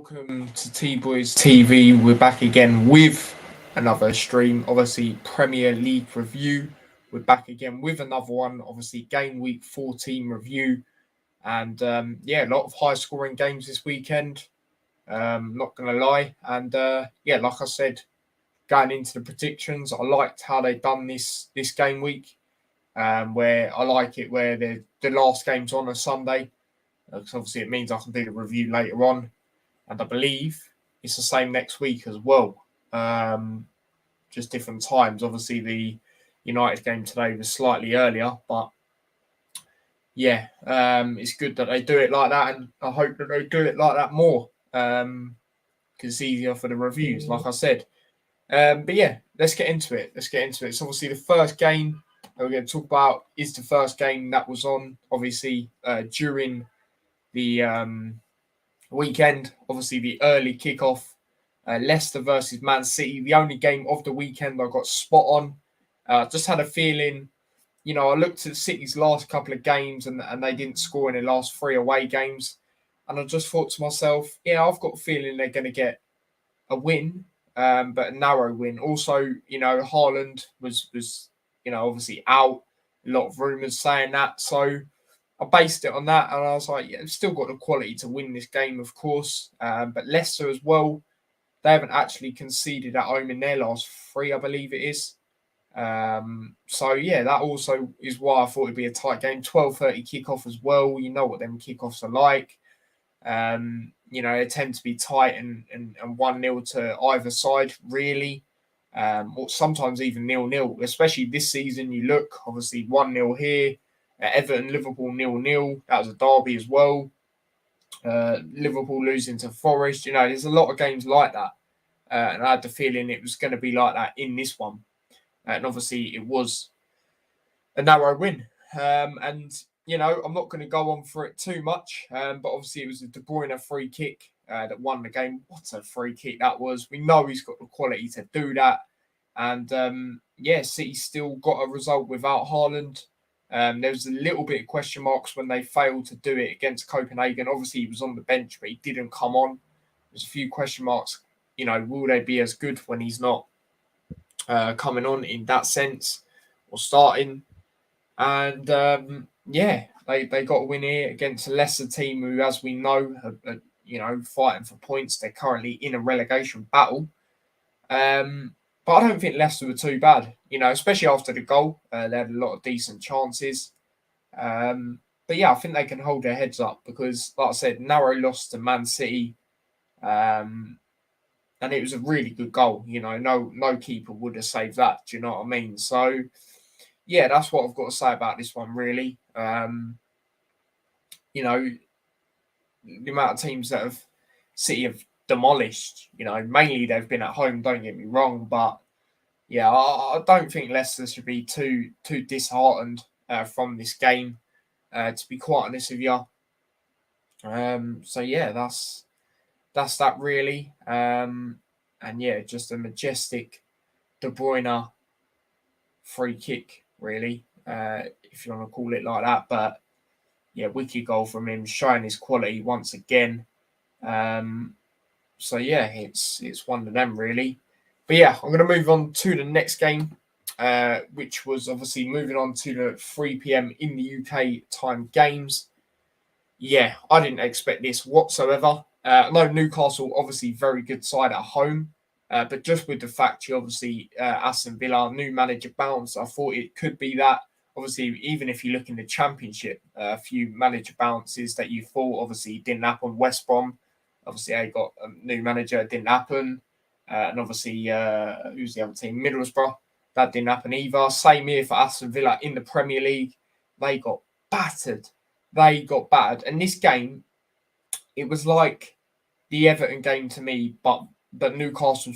welcome to T-Boys TV. We're back again with another stream, obviously Premier League review. We're back again with another one, obviously Gameweek 14 review. And a lot of high-scoring games this weekend, not going to lie. And like I said, going into the predictions, I liked how they done this game week, where I like it where the last game's on a Sunday. Because obviously it means I can do the review later on. And I believe it's the same next week as well. Just different times. Obviously, the United game today was slightly earlier. But, it's good that they do it like that. And I hope that they do it like that more. Because it's easier for the reviews, like I said. Let's get into it. It's obviously the first game that we're going to talk about is the first game that was on, obviously, during the weekend. Obviously, the early kickoff, Leicester versus Man City, the only game of the weekend I got spot on. Just had a feeling, I looked at City's last couple of games and they didn't score in their last 3 away games. And I just thought to myself, I've got a feeling they're going to get a win, but a narrow win. Also, Haaland was obviously out. A lot of rumours saying that. So I based it on that, and I was like, they've still got the quality to win this game, of course. But Leicester as well, they haven't actually conceded at home in their last 3, I believe it is. That also is why I thought it'd be a tight game. 12:30 kickoff as well. You know what them kickoffs are like. They tend to be tight and 1-0 to either side, really. Or sometimes even 0-0, especially this season. You look, obviously 1-0 here. Everton, Liverpool 0-0. That was a derby as well. Liverpool losing to Forest. There's a lot of games like that. And I had the feeling it was going to be like that in this one. And obviously it was a narrow win. I'm not going to go on for it too much. But obviously it was a De Bruyne free kick that won the game. What a free kick that was. We know he's got the quality to do that. And City still got a result without Haaland. There was a little bit of question marks when they failed to do it against Copenhagen. Obviously, he was on the bench, but he didn't come on. There's a few question marks. Will they be as good when he's not coming on in that sense or starting? And they got a win here against a Leicester team who, as we know, are fighting for points. They're currently in a relegation battle. But I don't think Leicester were too bad, especially after the goal. They had a lot of decent chances. I think they can hold their heads up because, like I said, narrow loss to Man City. And it was a really good goal. No keeper would have saved that. Do you know what I mean? So, that's what I've got to say about this one, really. The amount of teams that City have demolished, mainly they've been at home, don't get me wrong, but I don't think Leicester should be too disheartened from this game, to be quite honest with you. That's that really. Just a majestic De Bruyne free kick, really, if you want to call it like that. But wicked goal from him, showing his quality once again. It's one of them, really. But I'm going to move on to the next game, which was obviously moving on to the 3 p.m. in the UK time games. I didn't expect this whatsoever. No, Newcastle, obviously very good side at home. But just with the fact, Aston Villa, new manager bounce, I thought it could be that. Obviously, even if you look in the Championship, a few manager bounces that you thought obviously didn't happen. West Brom, obviously, they got a new manager, it didn't happen. And obviously, who's the other team? Middlesbrough, that didn't happen either. Same here for Aston Villa in the Premier League. They got battered. And this game, it was like the Everton game to me, but Newcastle,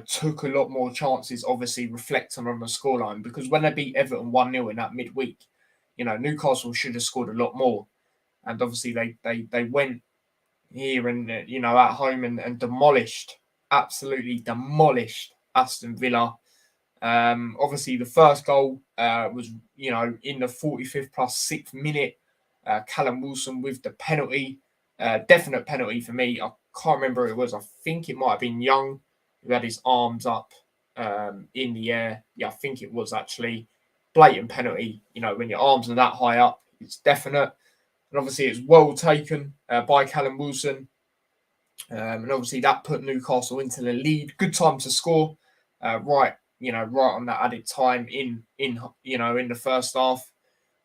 took a lot more chances, obviously reflecting on the scoreline, because when they beat Everton 1-0 in that midweek, Newcastle should have scored a lot more. And obviously they went here and, at home and absolutely demolished Aston Villa. Obviously the first goal was, in the 45th plus 6th minute. Callum Wilson with the penalty. Definite penalty for me. can't remember who it was. I think it might have been Young, who had his arms up in the air. Yeah, I think it was actually blatant penalty. When your arms are that high up, it's definite. And obviously, it's well taken by Callum Wilson. And obviously, that put Newcastle into the lead. Good time to score. Right on that added time in the first half.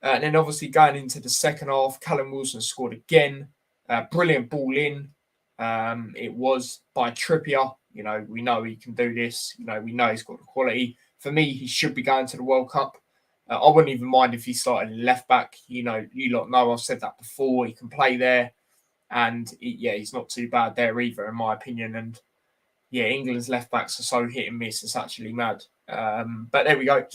And then obviously going into the second half, Callum Wilson scored again. Brilliant ball in. It was by Trippier. We know he can do this. We know he's got the quality. For me, he should be going to the World Cup. I wouldn't even mind if he started left back. You lot know I've said that before. He can play there. And he's not too bad there either, in my opinion. And England's left backs are so hit and miss. It's actually mad. But there we go.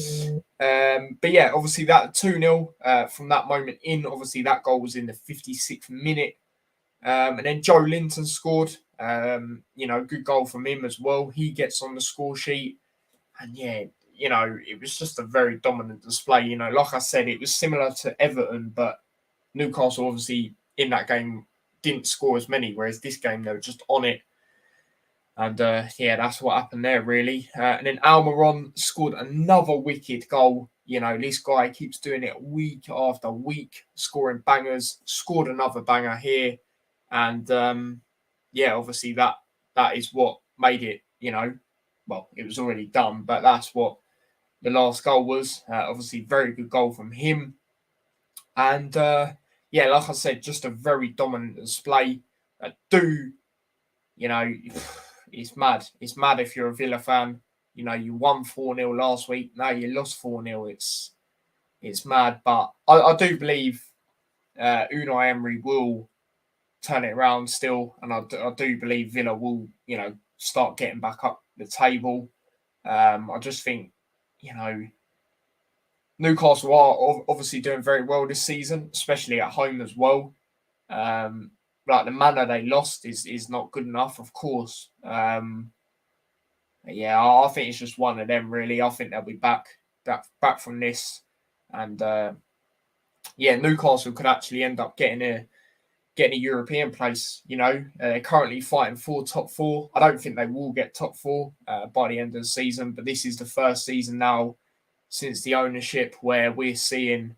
But obviously that 2-0 from that moment in. Obviously that goal was in the 56th minute. And then Joe Linton scored. Good goal from him as well. He gets on the score sheet. And it was just a very dominant display. Like I said, it was similar to Everton, but Newcastle obviously in that game didn't score as many, whereas this game they were just on it. And that's what happened there, really. And then Almiron scored another wicked goal. This guy keeps doing it week after week, scoring bangers. Scored another banger here. And obviously that is what made it, well, it was already done, but that's what the last goal was. Obviously, very good goal from him. And like I said, just a very dominant display. It's mad. It's mad if you're a Villa fan. You won 4-0 last week. Now you lost 4-0. It's mad. But I do believe Unai Emery will turn it around still. And I do believe Villa will, start getting back up the table. I just think, Newcastle are obviously doing very well this season, especially at home as well. Like the manner they lost is not good enough, of course. I think it's just one of them, really. I think they'll be back from this, and Newcastle could actually end up getting a European place. They're currently fighting for top four. I don't think they will get top four by the end of the season, but this is the first season now since the ownership where we're seeing.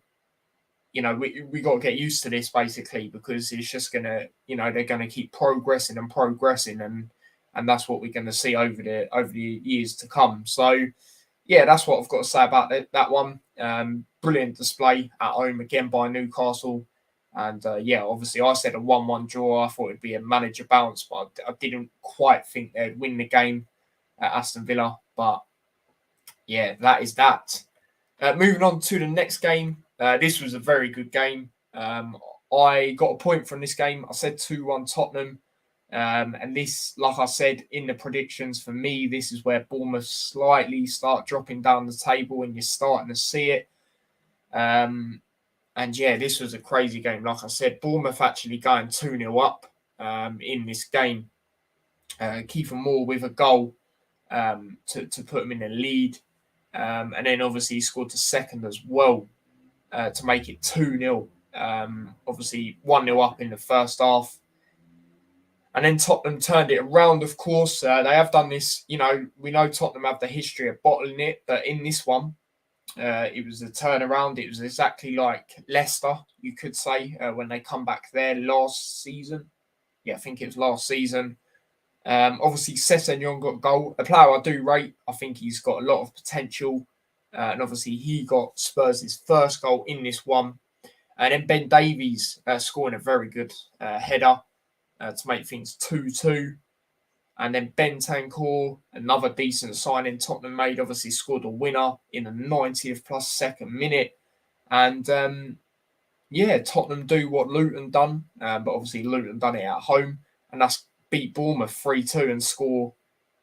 We got to get used to this basically because it's just gonna, they're gonna keep progressing and that's what we're gonna see over the years to come. So, that's what I've got to say about that one. Brilliant display at home again by Newcastle, and obviously I said a 1-1 draw. I thought it'd be a manager bounce, but I didn't quite think they'd win the game at Aston Villa. But that is that. Moving on to the next game. This was a very good game. I got a point from this game. I said 2-1 Tottenham. And this, like I said in the predictions, for me, this is where Bournemouth slightly start dropping down the table and you're starting to see it. This was a crazy game. Like I said, Bournemouth actually going 2-0 up in this game. Kiefer Moore with a goal to put him in the lead. And then obviously he scored the second as well to make it 2-0. Obviously 1-0 up in the first half. And then Tottenham turned it around, of course. They have done this, we know Tottenham have the history of bottling it, but in this one, it was a turnaround. It was exactly like Leicester, you could say, when they come back there last season. I think it was last season. Obviously, Sessegnon got a goal. A player I do rate. I think he's got a lot of potential. And obviously, he got Spurs' first goal in this one. And then Ben Davies scoring a very good header to make things 2-2. And then Bentancur, another decent signing Tottenham made, obviously scored a winner in the 90th plus second minute. And Tottenham do what Luton done. But obviously, Luton done it at home. And that's beat Bournemouth 3-2 and score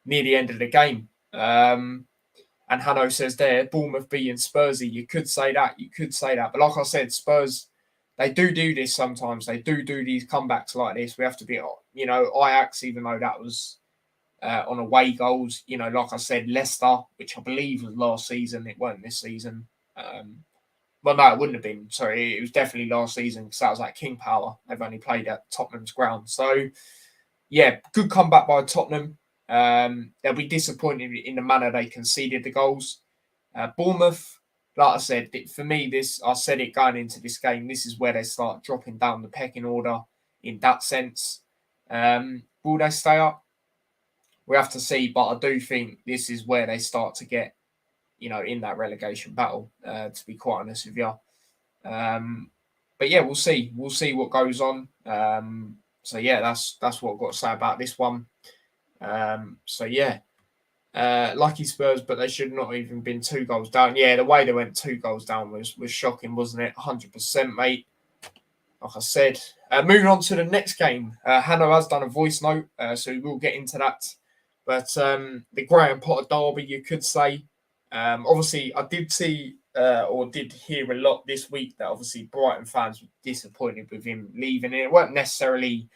near the end of the game. And Hanno says there, Bournemouth beating Spursy. You could say that. But like I said, Spurs, they do this sometimes. They do these comebacks like this. We have to be, Ajax, even though that was on away goals. Like I said, Leicester, which I believe was last season. It weren't this season. Well, no, it wouldn't have been. Sorry, it was definitely last season because that was like King Power. They've only played at Tottenham's ground. So, yeah, good comeback by Tottenham. They'll be disappointed in the manner they conceded the goals. Bournemouth, like I said, for me, I said it going into this game, this is where they start dropping down the pecking order in that sense. Will they stay up? We have to see, but I do think this is where they start to get, in that relegation battle, to be quite honest with you. But yeah, we'll see. We'll see what goes on. So yeah, that's what I've got to say about this one. So yeah, lucky Spurs, but they should not even been 2 goals down. Yeah, the way they went 2 goals down was shocking, wasn't it? 100%, mate. Like I said. Moving on to the next game. Hanno has done a voice note, so we'll get into that. But the Graham Potter derby, you could say. Obviously, I did see or did hear a lot this week that obviously Brighton fans were disappointed with him leaving. It weren't necessarily,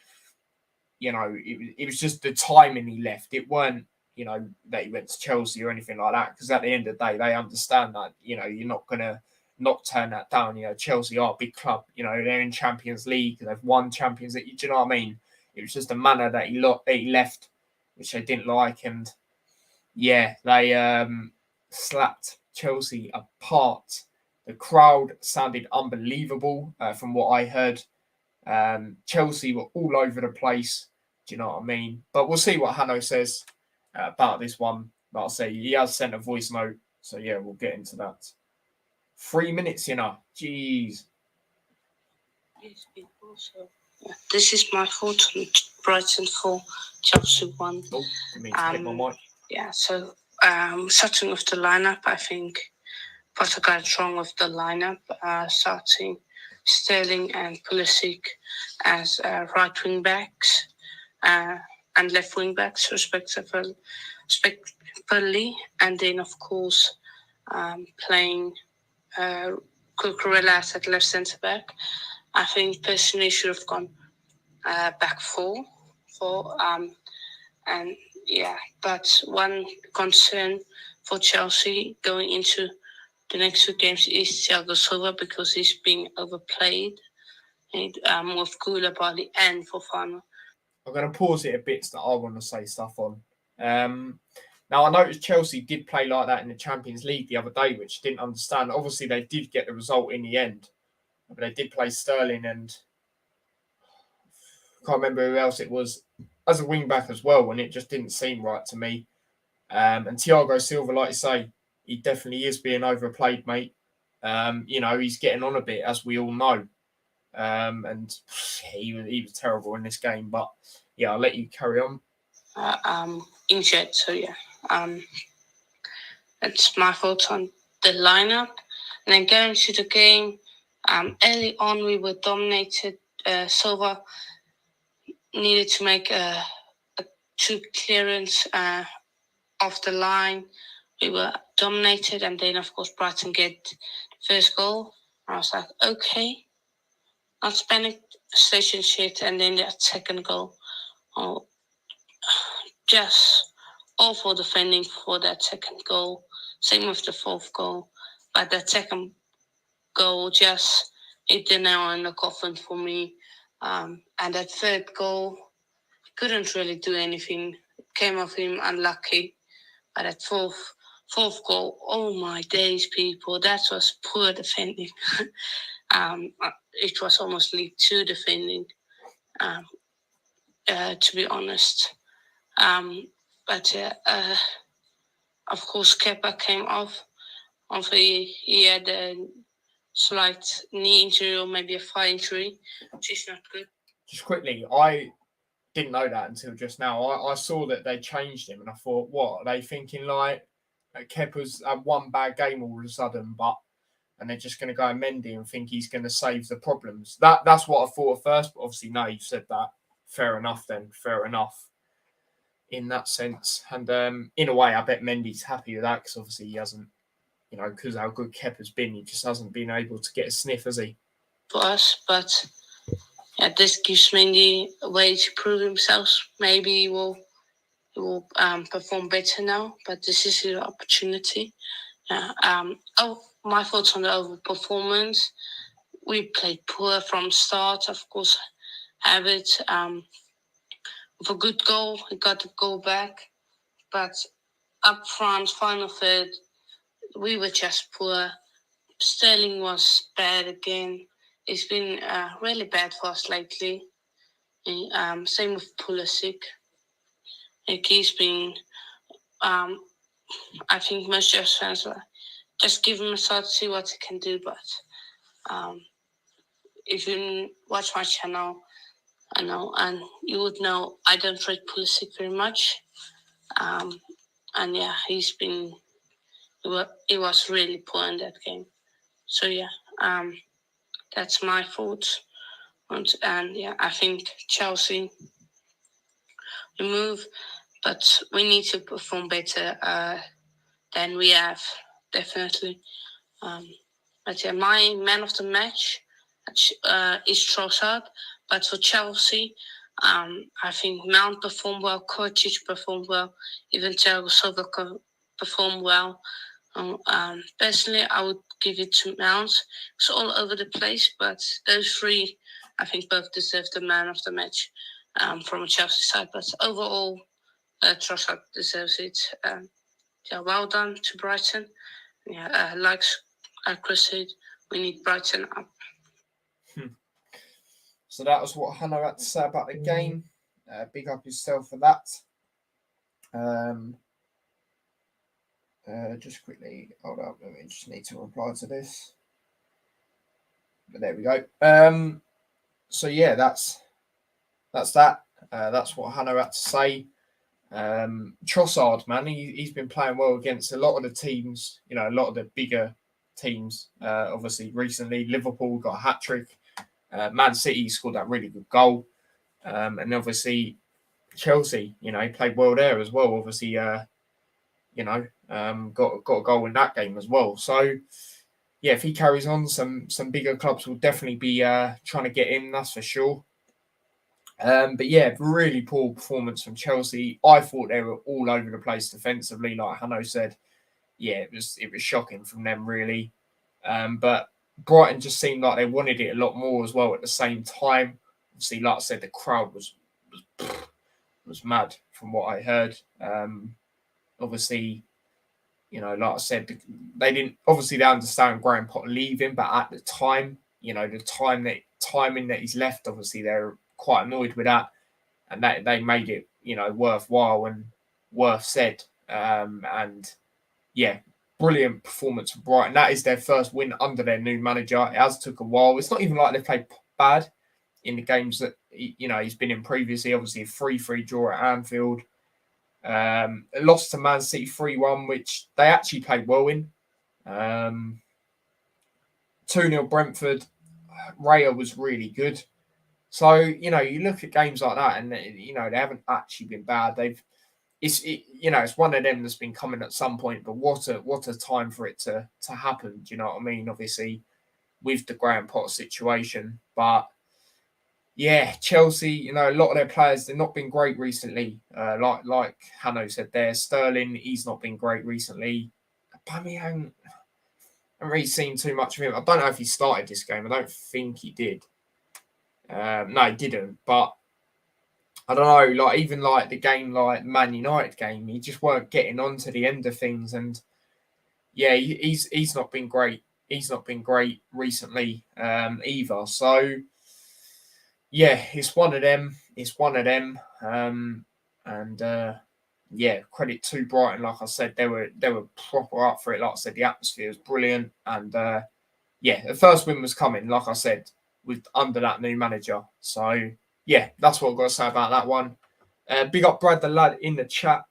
it was just the timing he left. It weren't, that he went to Chelsea or anything like that. Because at the end of the day, they understand that, you're not going to not turn that down. Chelsea are a big club. They're in Champions League. They've won Champions League. Do you know what I mean? It was just the manner that he left, which they didn't like. And yeah, they slapped Chelsea apart. The crowd sounded unbelievable from what I heard. Chelsea were all over the place. Do you know what I mean? But we'll see what Hanno says about this one. Like I say, he has sent a voice note. So yeah, we'll get into that. 3 minutes, Jeez. Yes, people. So this is my thoughts on Brighton 4, Chelsea 1. Oh, didn't mean to hit my mic. Yeah, so starting with the lineup, I think Potter got it wrong with the lineup, starting Sterling and Pulisic as right wing backs and left wing backs, respectively, and then of course playing Cucurella at left centre back. I think personally should have gone back four, and yeah. But one concern for Chelsea going into the next 2 games is Thiago Silva, because he's being overplayed with Koulibaly and Fofana. I'm going to pause it a bit that I want to say stuff on. Now, I noticed Chelsea did play like that in the Champions League the other day, which I didn't understand. Obviously, they did get the result in the end, but they did play Sterling and I can't remember who else it was as a wing back as well, and it just didn't seem right to me. And Thiago Silva, like you say, he definitely is being overplayed, mate. He's getting on a bit, as we all know. And he was terrible in this game. But yeah, I'll let you carry on. Injured, so yeah. That's my thoughts on the lineup. And then going to the game, early on we were dominated. Silva needed to make a 2 clearance off the line. We were dominated, and then of course Brighton get the first goal. I was like, okay, not panic station shit. And then that second goal, just awful defending for that second goal. Same with the 4th goal, but that second goal just hit the nail in the coffin for me. And that 3rd goal, couldn't really do anything. It came off him unlucky. But that fourth goal, oh my days, people, that was poor defending. It was almost League 2 defending, to be honest. But of course, Kepa came off. He had a slight knee injury or maybe a thigh injury, which is not good. Just quickly, I didn't know that until just now. I saw that they changed him, and I thought, what are they thinking? Like Kepa's had one bad game all of a sudden, and they're just going to go and Mendy and think he's going to save the problems. That's what I thought at first, but obviously now you've said that. Fair enough then. Fair enough. In that sense, and in a way, I bet Mendy's happy with that because obviously he hasn't, because how good Kepa's been, he just hasn't been able to get a sniff, has he? For us, but yeah, this gives Mendy a way to prove himself. Maybe he will perform better now, but this is his opportunity. My thoughts on the overall performance. We played poor from start. Of course, Havertz with a good goal. He got the goal back. But up front, final third, we were just poor. Sterling was bad again. It's been really bad for us lately. Same with Pulisic. Like he's been, I think most Jets fans were just give him a shot, see what he can do. But if you watch my channel, I know, and you would know I don't rate Pulisic very much. And yeah, he was really poor in that game. So yeah, that's my thoughts. And yeah, I think Chelsea we move, but we need to perform better than we have, definitely. But yeah, my man of the match is Trossard. But for Chelsea, I think Mount performed well, Kovacic performed well, even Thiago Silva performed well. Personally, I would give it to Mount. It's all over the place, but those three, I think, both deserve the man of the match from a Chelsea side. But overall, Trossard deserves it. Yeah, well done to Brighton. Yeah, like Chris said, we need Brighton up. So that was what Hannah had to say about the game. Big up yourself for that. Just quickly, hold up. We just need to reply to this. But there we go. So yeah, that's that. That's what Hannah had to say. Trossard, man, he's been playing well against a lot of the teams. You know, a lot of the bigger teams. Obviously, recently Liverpool got a hat trick. Man City scored that really good goal. And obviously Chelsea, you know, he played well there as well. Obviously, got a goal in that game as well. So yeah, if he carries on, some bigger clubs will definitely be trying to get him. That's for sure. But yeah, really poor performance from Chelsea. I thought they were all over the place defensively, like Hanno said. Yeah, it was shocking from them really. But Brighton just seemed like they wanted it a lot more as well at the same time. Obviously, like I said, the crowd was mad from what I heard. Obviously, you know, like I said, they understand Graham Potter leaving, but at the time, you know, the timing that he's left, obviously they're quite annoyed with that, and that they made it, you know, worthwhile and worth said. And yeah, brilliant performance for Brighton. That is their first win under their new manager. It has took a while. It's not even like they played bad in the games that he's been in previously. Obviously, a 3-3 draw at Anfield. Lost to Man City 3-1, which they actually played well in. 2-0 Brentford. Raya was really good. So, you know, you look at games like that and, you know, they haven't actually been bad. It's one of them that's been coming at some point, but what a time for it to happen. Do you know what I mean? Obviously, with the Graham Potter situation. But yeah, Chelsea, you know, a lot of their players, they've not been great recently. Like Hanno said there, Sterling, he's not been great recently. Aubameyang, I haven't really seen too much of him. I don't know if he started this game. I don't think he did. No, he didn't. But I don't know, like even like the game, like Man United game, he just weren't getting on to the end of things. And yeah, he's not been great. He's not been great recently either. So yeah, it's one of them. Yeah, credit to Brighton. Like I said, they were proper up for it. Like I said, the atmosphere was brilliant, and yeah, the first win was coming. Like I said, with under that new manager. So yeah, that's what I've got to say about that one. Big up Brad the lad in the chat.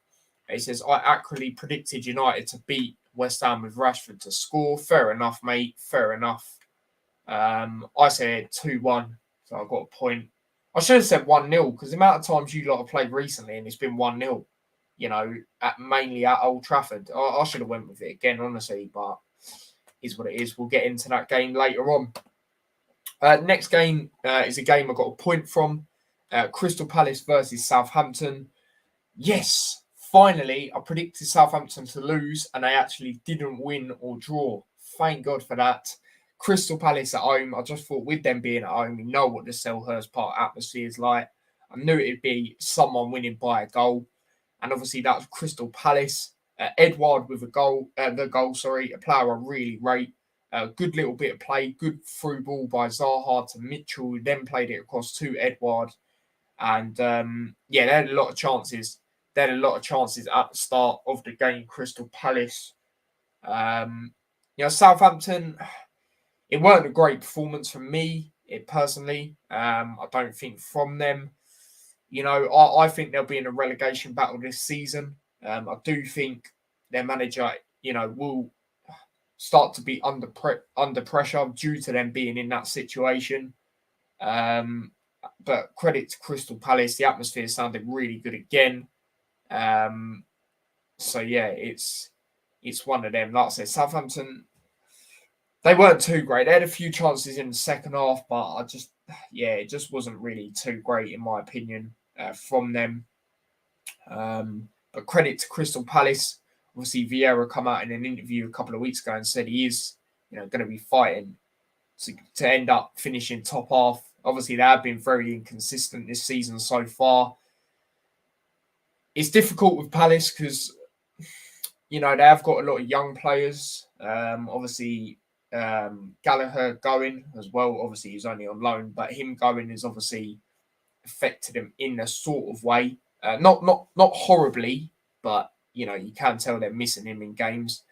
He says, I accurately predicted United to beat West Ham with Rashford to score. Fair enough, mate. Fair enough. I said 2-1, so I got a point. I should have said 1-0 because the amount of times you lot have played recently and it's been 1-0, you know, mainly at Old Trafford. I should have went with it again, honestly, but is what it is. We'll get into that game later on. Next game is a game I got a point from. Crystal Palace versus Southampton. Yes, finally, I predicted Southampton to lose, and they actually didn't win or draw. Thank God for that. Crystal Palace at home. I just thought with them being at home, we know what the Selhurst Park atmosphere is like. I knew it'd be someone winning by a goal. And obviously that was Crystal Palace. Edouard with a goal, a player I really rate. Good little bit of play, good through ball by Zaha to Mitchell, who then played it across to Edouard. And they had a lot of chances. They had a lot of chances at the start of the game, Crystal Palace. Southampton, it weren't a great performance from me, personally. I don't think from them. I think they'll be in a relegation battle this season. I do think their manager, will start to be under pressure due to them being in that situation. But credit to Crystal Palace, the atmosphere sounded really good again. It's one of them. Like I said, Southampton, they weren't too great. They had a few chances in the second half, but it just wasn't really too great in my opinion from them. But credit to Crystal Palace. Obviously, Vieira come out in an interview a couple of weeks ago and said he is, going to be fighting to end up finishing top half. Obviously, they have been very inconsistent this season so far. It's difficult with Palace because, they have got a lot of young players. Obviously, Gallagher going as well. Obviously, he's only on loan, but him going has obviously affected him in a sort of way. Not horribly, but, you can tell they're missing him in games.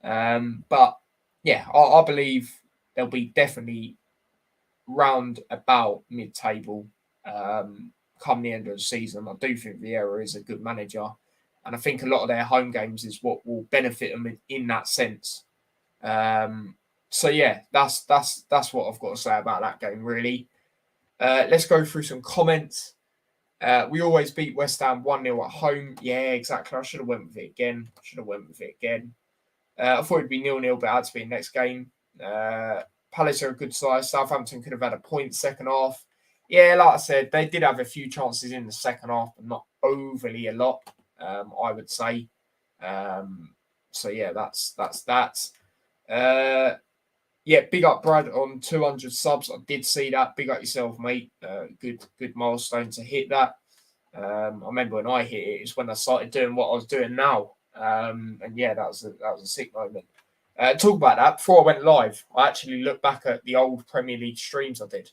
But, yeah, I believe they'll be definitely round about mid-table come the end of the season. I do think Vieira is a good manager, and I think a lot of their home games is what will benefit them in that sense. That's what I've got to say about that game, really. Let's go through some comments. We always beat West Ham 1-0 at home. Yeah, exactly. I should have went with it again. I thought it'd be 0-0, but it had to be next game. Palace are a good size. Southampton could have had a point second half. Yeah, like I said, they did have a few chances in the second half, but not overly a lot, I would say. That's that. Big up Brad on 200 subs. I did see that. Big up yourself, mate. Good milestone to hit that. I remember when I hit it, it's when I started doing what I was doing now. That was a sick moment. Talk about that. Before I went live, I actually looked back at the old Premier League streams I did.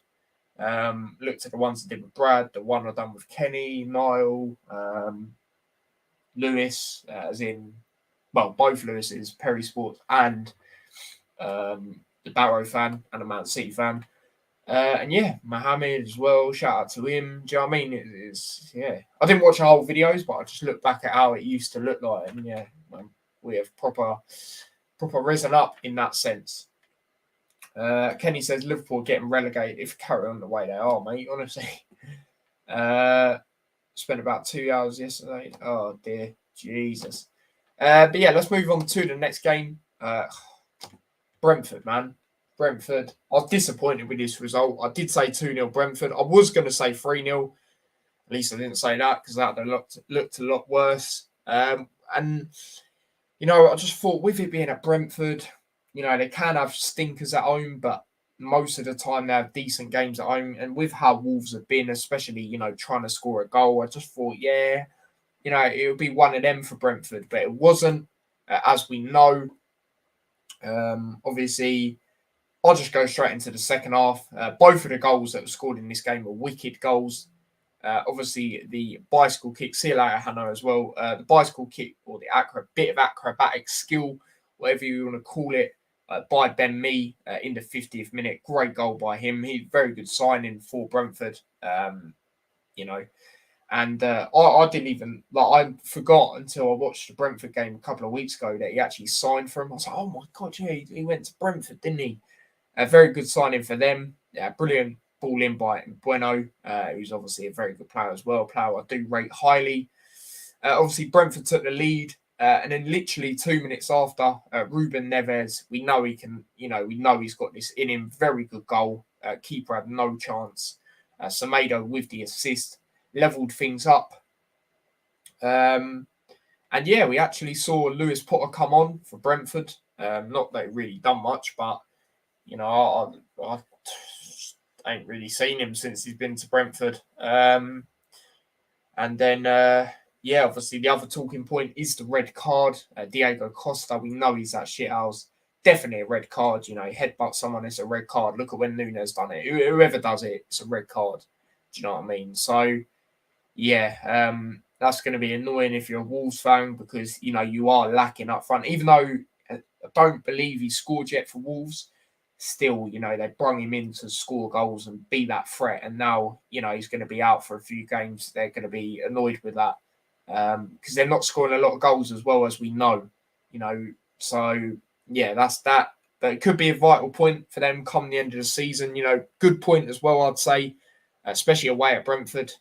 Looked at the ones I did with Brad, the one I done with Kenny, Niall, Lewis, both Lewis's, Perry Sports, and the Barrow fan and a Man City fan. Mohammed as well. Shout out to him. Do you know what I mean? I didn't watch the whole videos, but I just looked back at how it used to look like, and we have proper risen up in that sense. Kenny says Liverpool getting relegated if carry on the way they are, mate. Honestly, spent about 2 hours yesterday. Oh dear, Jesus. Let's move on to the next game. Brentford, man. Brentford. I was disappointed with this result. I did say 2-0 Brentford. I was going to say 3-0. At least I didn't say that because that looked a lot worse. I just thought with it being at Brentford, they can have stinkers at home, but most of the time they have decent games at home. And with how Wolves have been, especially, trying to score a goal, I just thought, it would be one of them for Brentford, but it wasn't, as we know. Obviously, I'll just go straight into the second half. Both of the goals that were scored in this game were wicked goals. Obviously, the bicycle kick, see you later, Hannah, as well. The bicycle kick, or the bit of acrobatic skill, whatever you want to call it, by Ben Mee in the 50th minute. Great goal by him. He's very good signing for Brentford. And I didn't even, I forgot until I watched the Brentford game a couple of weeks ago that he actually signed for him. I was like, oh my God, yeah, he went to Brentford, didn't he? A very good signing for them. Yeah, brilliant ball in by Bueno, who's obviously a very good player as well. Player I do rate highly. Obviously, Brentford took the lead, and then literally 2 minutes after, Ruben Neves, we know he can. We know he's got this in him. Very good goal. Keeper had no chance. Semedo with the assist leveled things up. We actually saw Lewis Potter come on for Brentford. Not that he really done much, but I ain't really seen him since he's been to Brentford. And then, obviously the other talking point is the red card. Diego Costa, we know he's that shithouse. Definitely a red card. He headbutt someone, it's a red card. Look at when Nunes done it. Whoever does it, it's a red card. Do you know what I mean? So, that's going to be annoying if you're a Wolves fan because, you are lacking up front. Even though I don't believe he scored yet for Wolves, still, they brung him in to score goals and be that threat. And now, he's going to be out for a few games. They're going to be annoyed with that because they're not scoring a lot of goals as well as we know, So, that's that. But it could be a vital point for them come the end of the season. Good point as well, I'd say, especially away at Brentford.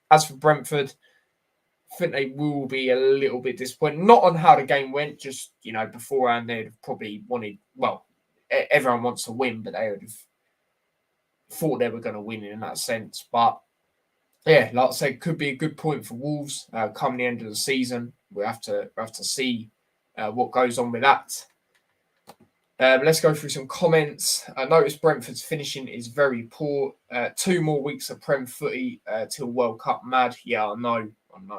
As for Brentford, I think they will be a little bit disappointed. Not on how the game went, just, beforehand they'd have probably wanted, everyone wants to win, but they would have thought they were going to win in that sense. But, like I said, could be a good point for Wolves come the end of the season. We have to see what goes on with that. Let's go through some comments. I noticed Brentford's finishing is very poor. 2 more weeks of Prem footy till World Cup. Mad. Yeah, I know.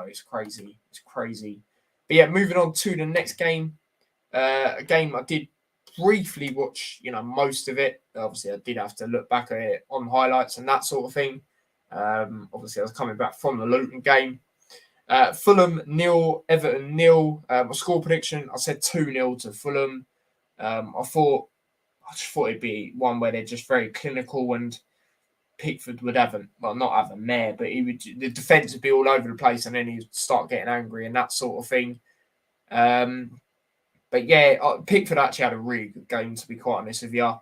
It's crazy. But yeah, moving on to the next game. A game I did briefly watch, most of it. Obviously, I did have to look back at it on highlights and that sort of thing. Obviously, I was coming back from the Luton game. Fulham 0, Everton 0. My score prediction, I said 2-0 to Fulham. I just thought it'd be one where they're just very clinical and Pickford would not have a mare, but the defence would be all over the place and then he'd start getting angry and that sort of thing. But yeah, Pickford actually had a really good game, to be quite honest with you.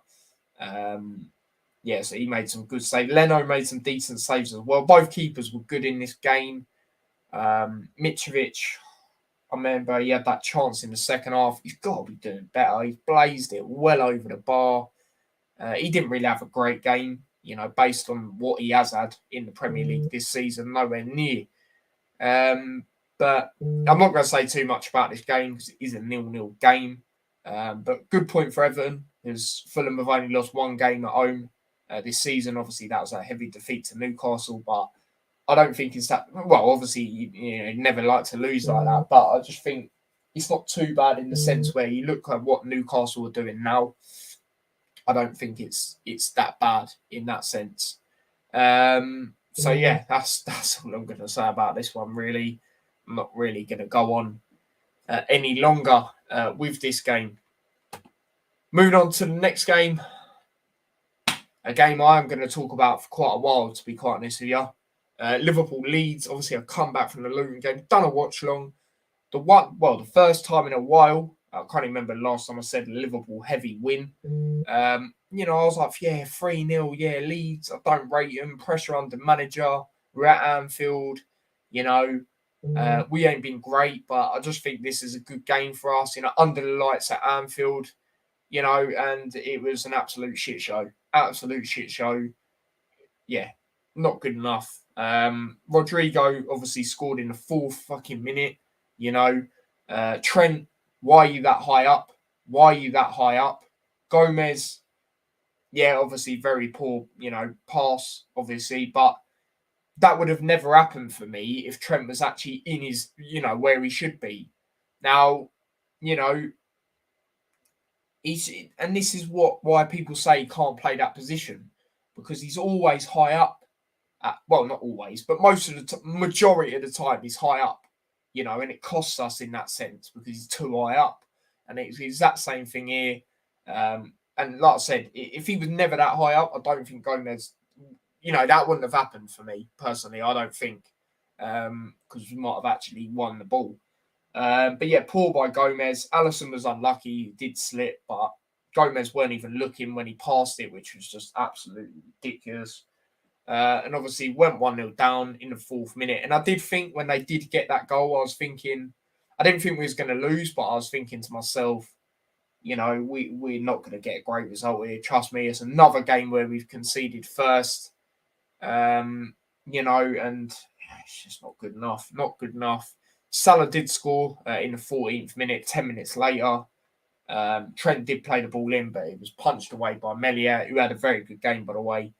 So he made some good saves. Leno made some decent saves as well. Both keepers were good in this game. Mitrovic, I remember he had that chance in the second half. He's got to be doing better. He's blazed it well over the bar. He didn't really have a great game, based on what he has had in the Premier League this season. Nowhere near. But I'm not going to say too much about this game because it is a 0-0 game. But good point for Everton because Fulham have only lost 1 game at home this season. Obviously, that was a heavy defeat to Newcastle, but I don't think it's that. Well, obviously, you never like to lose like that, but I just think it's not too bad in the sense where you look at what Newcastle are doing now. I don't think it's that bad in that sense. So yeah, that's all I'm going to say about this one. Really, I'm not really going to go on any longer with this game. Moving on to the next game, a game I am going to talk about for quite a while, to be quite honest with you. Liverpool Leeds, obviously a comeback from the Luton game. Done a watch long. The first time in a while. I can't remember the last time I said Liverpool heavy win. I was like, 3-0, Leeds. I don't rate them. Pressure under manager. We're at Anfield. We ain't been great, but I just think this is a good game for us. Under the lights at Anfield. And it was an absolute shit show. Yeah, not good enough. Rodrigo obviously scored in the 4th fucking minute. Trent, why are you that high up? Gomez, obviously very poor, pass, obviously, but that would have never happened for me if Trent was actually in his, where he should be. Now, and this is why people say he can't play that position because he's always high up. Not always, but most of the majority of the time he's high up, and it costs us in that sense because he's too high up. And it's that same thing here. And like I said, if he was never that high up, I don't think Gomez, that wouldn't have happened for me personally. I don't think because we might have actually won the ball. But yeah, poor by Gomez. Alisson was unlucky. He did slip, but Gomez weren't even looking when he passed it, which was just absolutely ridiculous. And obviously went 1-0 down in the 4th minute. And I did think when they did get that goal, I didn't think we was going to lose, but I was thinking to myself, we're not going to get a great result here. Trust me, it's another game where we've conceded first. And it's just not good enough. Salah did score in the 14th minute, 10 minutes later. Trent did play the ball in, but it was punched away by Melia, who had a very good game, by the way.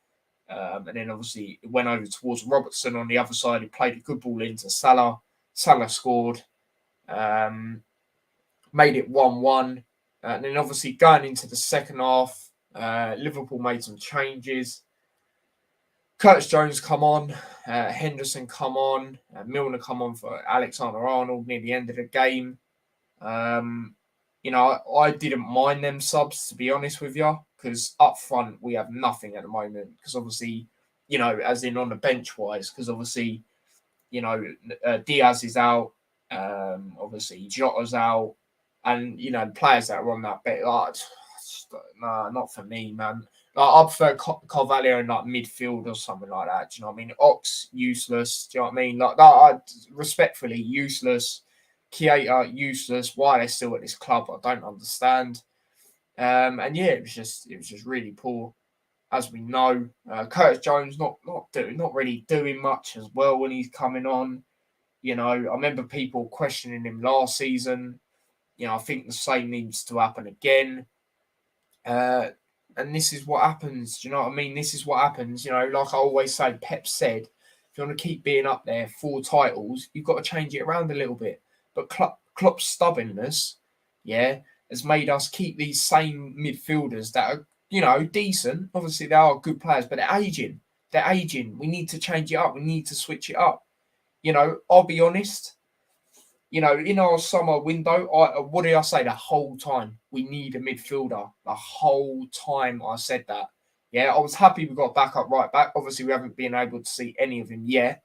And then obviously it went over towards Robertson on the other side. He played a good ball into Salah. Salah scored, made it 1-1. And then obviously going into the second half, Liverpool made some changes. Curtis Jones come on, Henderson come on, Milner come on for Alexander-Arnold near the end of the game. I didn't mind them subs, to be honest with you, because up front we have nothing at the moment. Because obviously, as in on the bench wise, because obviously, Diaz is out, obviously Jota's out, and the players that are on that bit, nah, not for me, man. Like, I prefer Carvalho in like midfield or something like that. Do you know what I mean? Ox useless. Do you know what I mean? Like that, respectfully useless. Keita useless. Why they're still at this club, I don't understand. And yeah, it was just really poor, as we know. Curtis Jones not really doing much as well when he's coming on. I remember people questioning him last season. I think the same needs to happen again. And this is what happens. Do you know what I mean? This is what happens. Like I always say, Pep said, if you want to keep being up there 4 titles, you've got to change it around a little bit. But Klopp's stubbornness, has made us keep these same midfielders that are, decent. Obviously, they are good players, but they're aging. They're aging. We need to change it up. We need to switch it up. I'll be honest. In our summer window, what did I say the whole time? We need a midfielder. The whole time I said that. Yeah, I was happy we got backup right back. Obviously, we haven't been able to see any of him yet,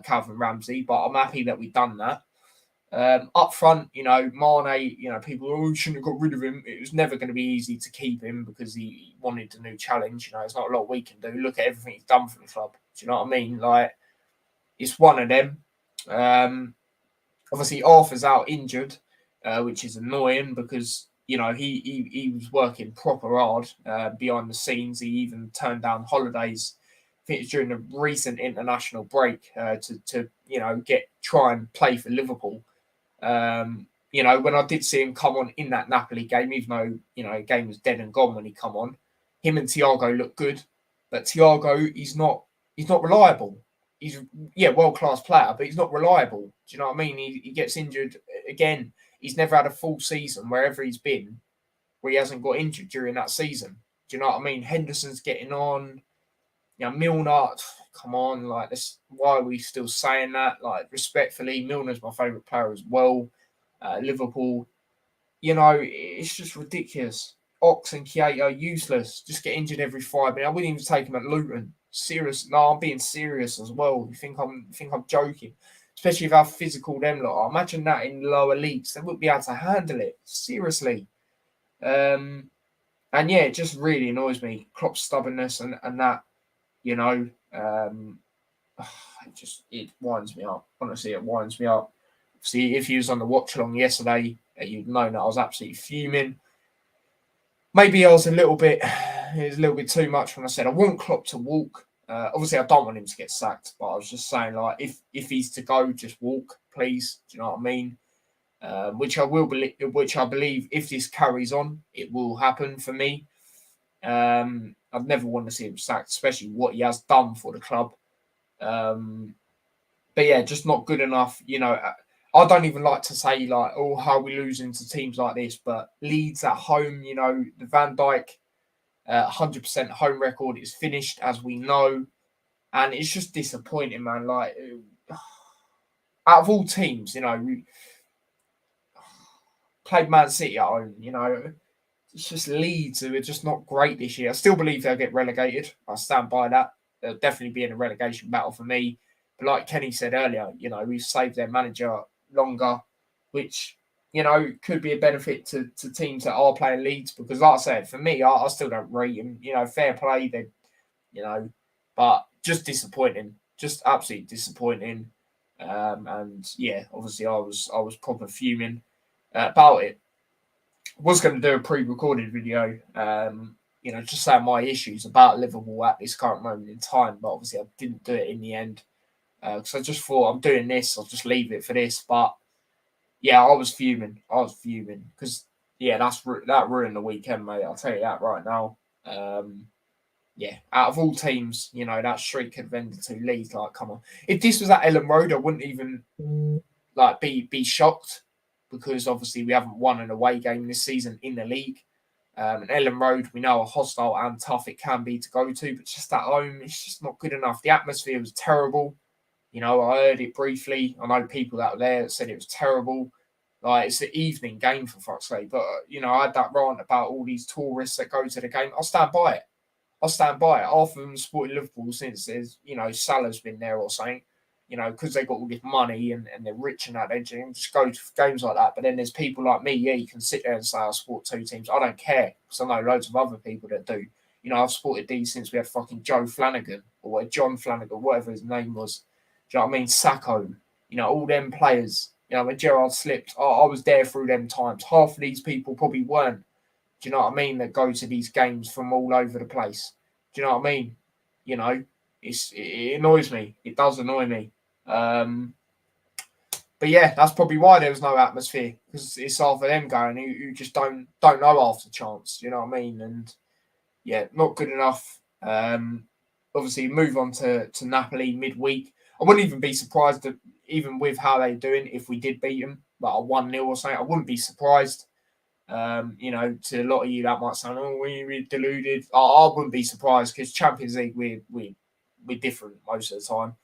Calvin Ramsey, but I'm happy that we've done that. Up front, Mane, people, we shouldn't have got rid of him. It was never going to be easy to keep him because he wanted a new challenge. There's not a lot we can do. Look at everything he's done for the club. Do you know what I mean? Like, it's one of them. Obviously, Arthur's out injured, which is annoying because he was working proper hard behind the scenes. He even turned down holidays. I think it's during the recent international break to try and play for Liverpool. When I did see him come on in that Napoli game, even though the game was dead and gone when he come on, him and Thiago looked good, but Thiago he's not reliable. He's world-class player, but he's not reliable. Do you know what I mean? He gets injured again. He's never had a full season wherever he's been where he hasn't got injured during that season. Do you know what I mean? Henderson's getting on. Milner, come on, like this. Why are we still saying that? Like, respectfully, Milner's my favourite player as well. Liverpool, it's just ridiculous. Ox and Keita are useless. Just get injured every 5 minutes. I wouldn't even take him at Luton. Serious? No, I'm being serious as well. You think I'm joking? Especially with how physical them lot are. Imagine that in lower leagues, they wouldn't be able to handle it. Seriously. And yeah, it just really annoys me. Klopp's stubbornness and that. It winds me up. Honestly, it winds me up. See, if you was on the watch along yesterday, you'd know that I was absolutely fuming. Maybe I was a little bit too much when I said I want Klopp to walk. Obviously, I don't want him to get sacked, but I was just saying, like, if he's to go, just walk, please. Do you know what I mean? Which I believe, if this carries on, it will happen for me. I'd never want to see him sacked, especially what he has done for the club. But yeah, just not good enough. I don't even like to say like, oh, how are we losing to teams like this? But Leeds at home, the Van Dijk 100% home record is finished, as we know, and it's just disappointing, man. Like, out of all teams, we played Man City at home. It's just Leeds who are just not great this year. I still believe they'll get relegated. I stand by that. They'll definitely be in a relegation battle for me. But like Kenny said earlier, we've saved their manager longer, which, could be a benefit to teams that are playing Leeds. Because like I said, for me, I still don't rate them. Fair play, but just disappointing. Just absolutely disappointing. And yeah, obviously I was proper fuming about it. Was going to do a pre-recorded video, just saying my issues about Liverpool at this current moment in time, but obviously I didn't do it in the end because I just thought I'm doing this, I'll just leave it for this. But yeah, I was fuming because that ruined the weekend, mate. I'll tell you that right now. yeah, out of all teams, you know, that streak could have ended 2 leagues. Like, come on. If this was at Ellen Road, I wouldn't even like be shocked, because obviously we haven't won an away game this season in the league. And Ellen Road, we know how hostile and tough it can be to go to, but just at home, it's just not good enough. The atmosphere was terrible. You know, I heard it briefly. I know people that were there that said it was terrible. Like, it's the evening game, for fuck's sake. But, you know, I had that rant about all these tourists that go to the game. I'll stand by it. Half of them supported Liverpool since there's, you know, Salah's been there or something, you know, because they've got all this money and they're rich and that. They just go to games like that. But then there's people like me, yeah, you can sit there and say I support 2 teams. I don't care, because I know loads of other people that do. You know, I've supported these since we had fucking Joe Flanagan or John Flanagan, whatever his name was. Do you know what I mean? Sacco, you know, all them players. You know, when Gerrard slipped, I was there through them times. Half of these people probably weren't. Do you know what I mean? That go to these games from all over the place. Do you know what I mean? You know, it annoys me. It does annoy me. But yeah, that's probably why there was no atmosphere, because it's half of them going who just don't know after chance. You know what I mean? And yeah, not good enough. Obviously, move on to Napoli midweek. I wouldn't even be surprised that, even with how they're doing, if we did beat them, like a 1-0 or something. I wouldn't be surprised. You know, to a lot of you that might sound, oh, we're deluded. I wouldn't be surprised, because Champions League we're different most of the time.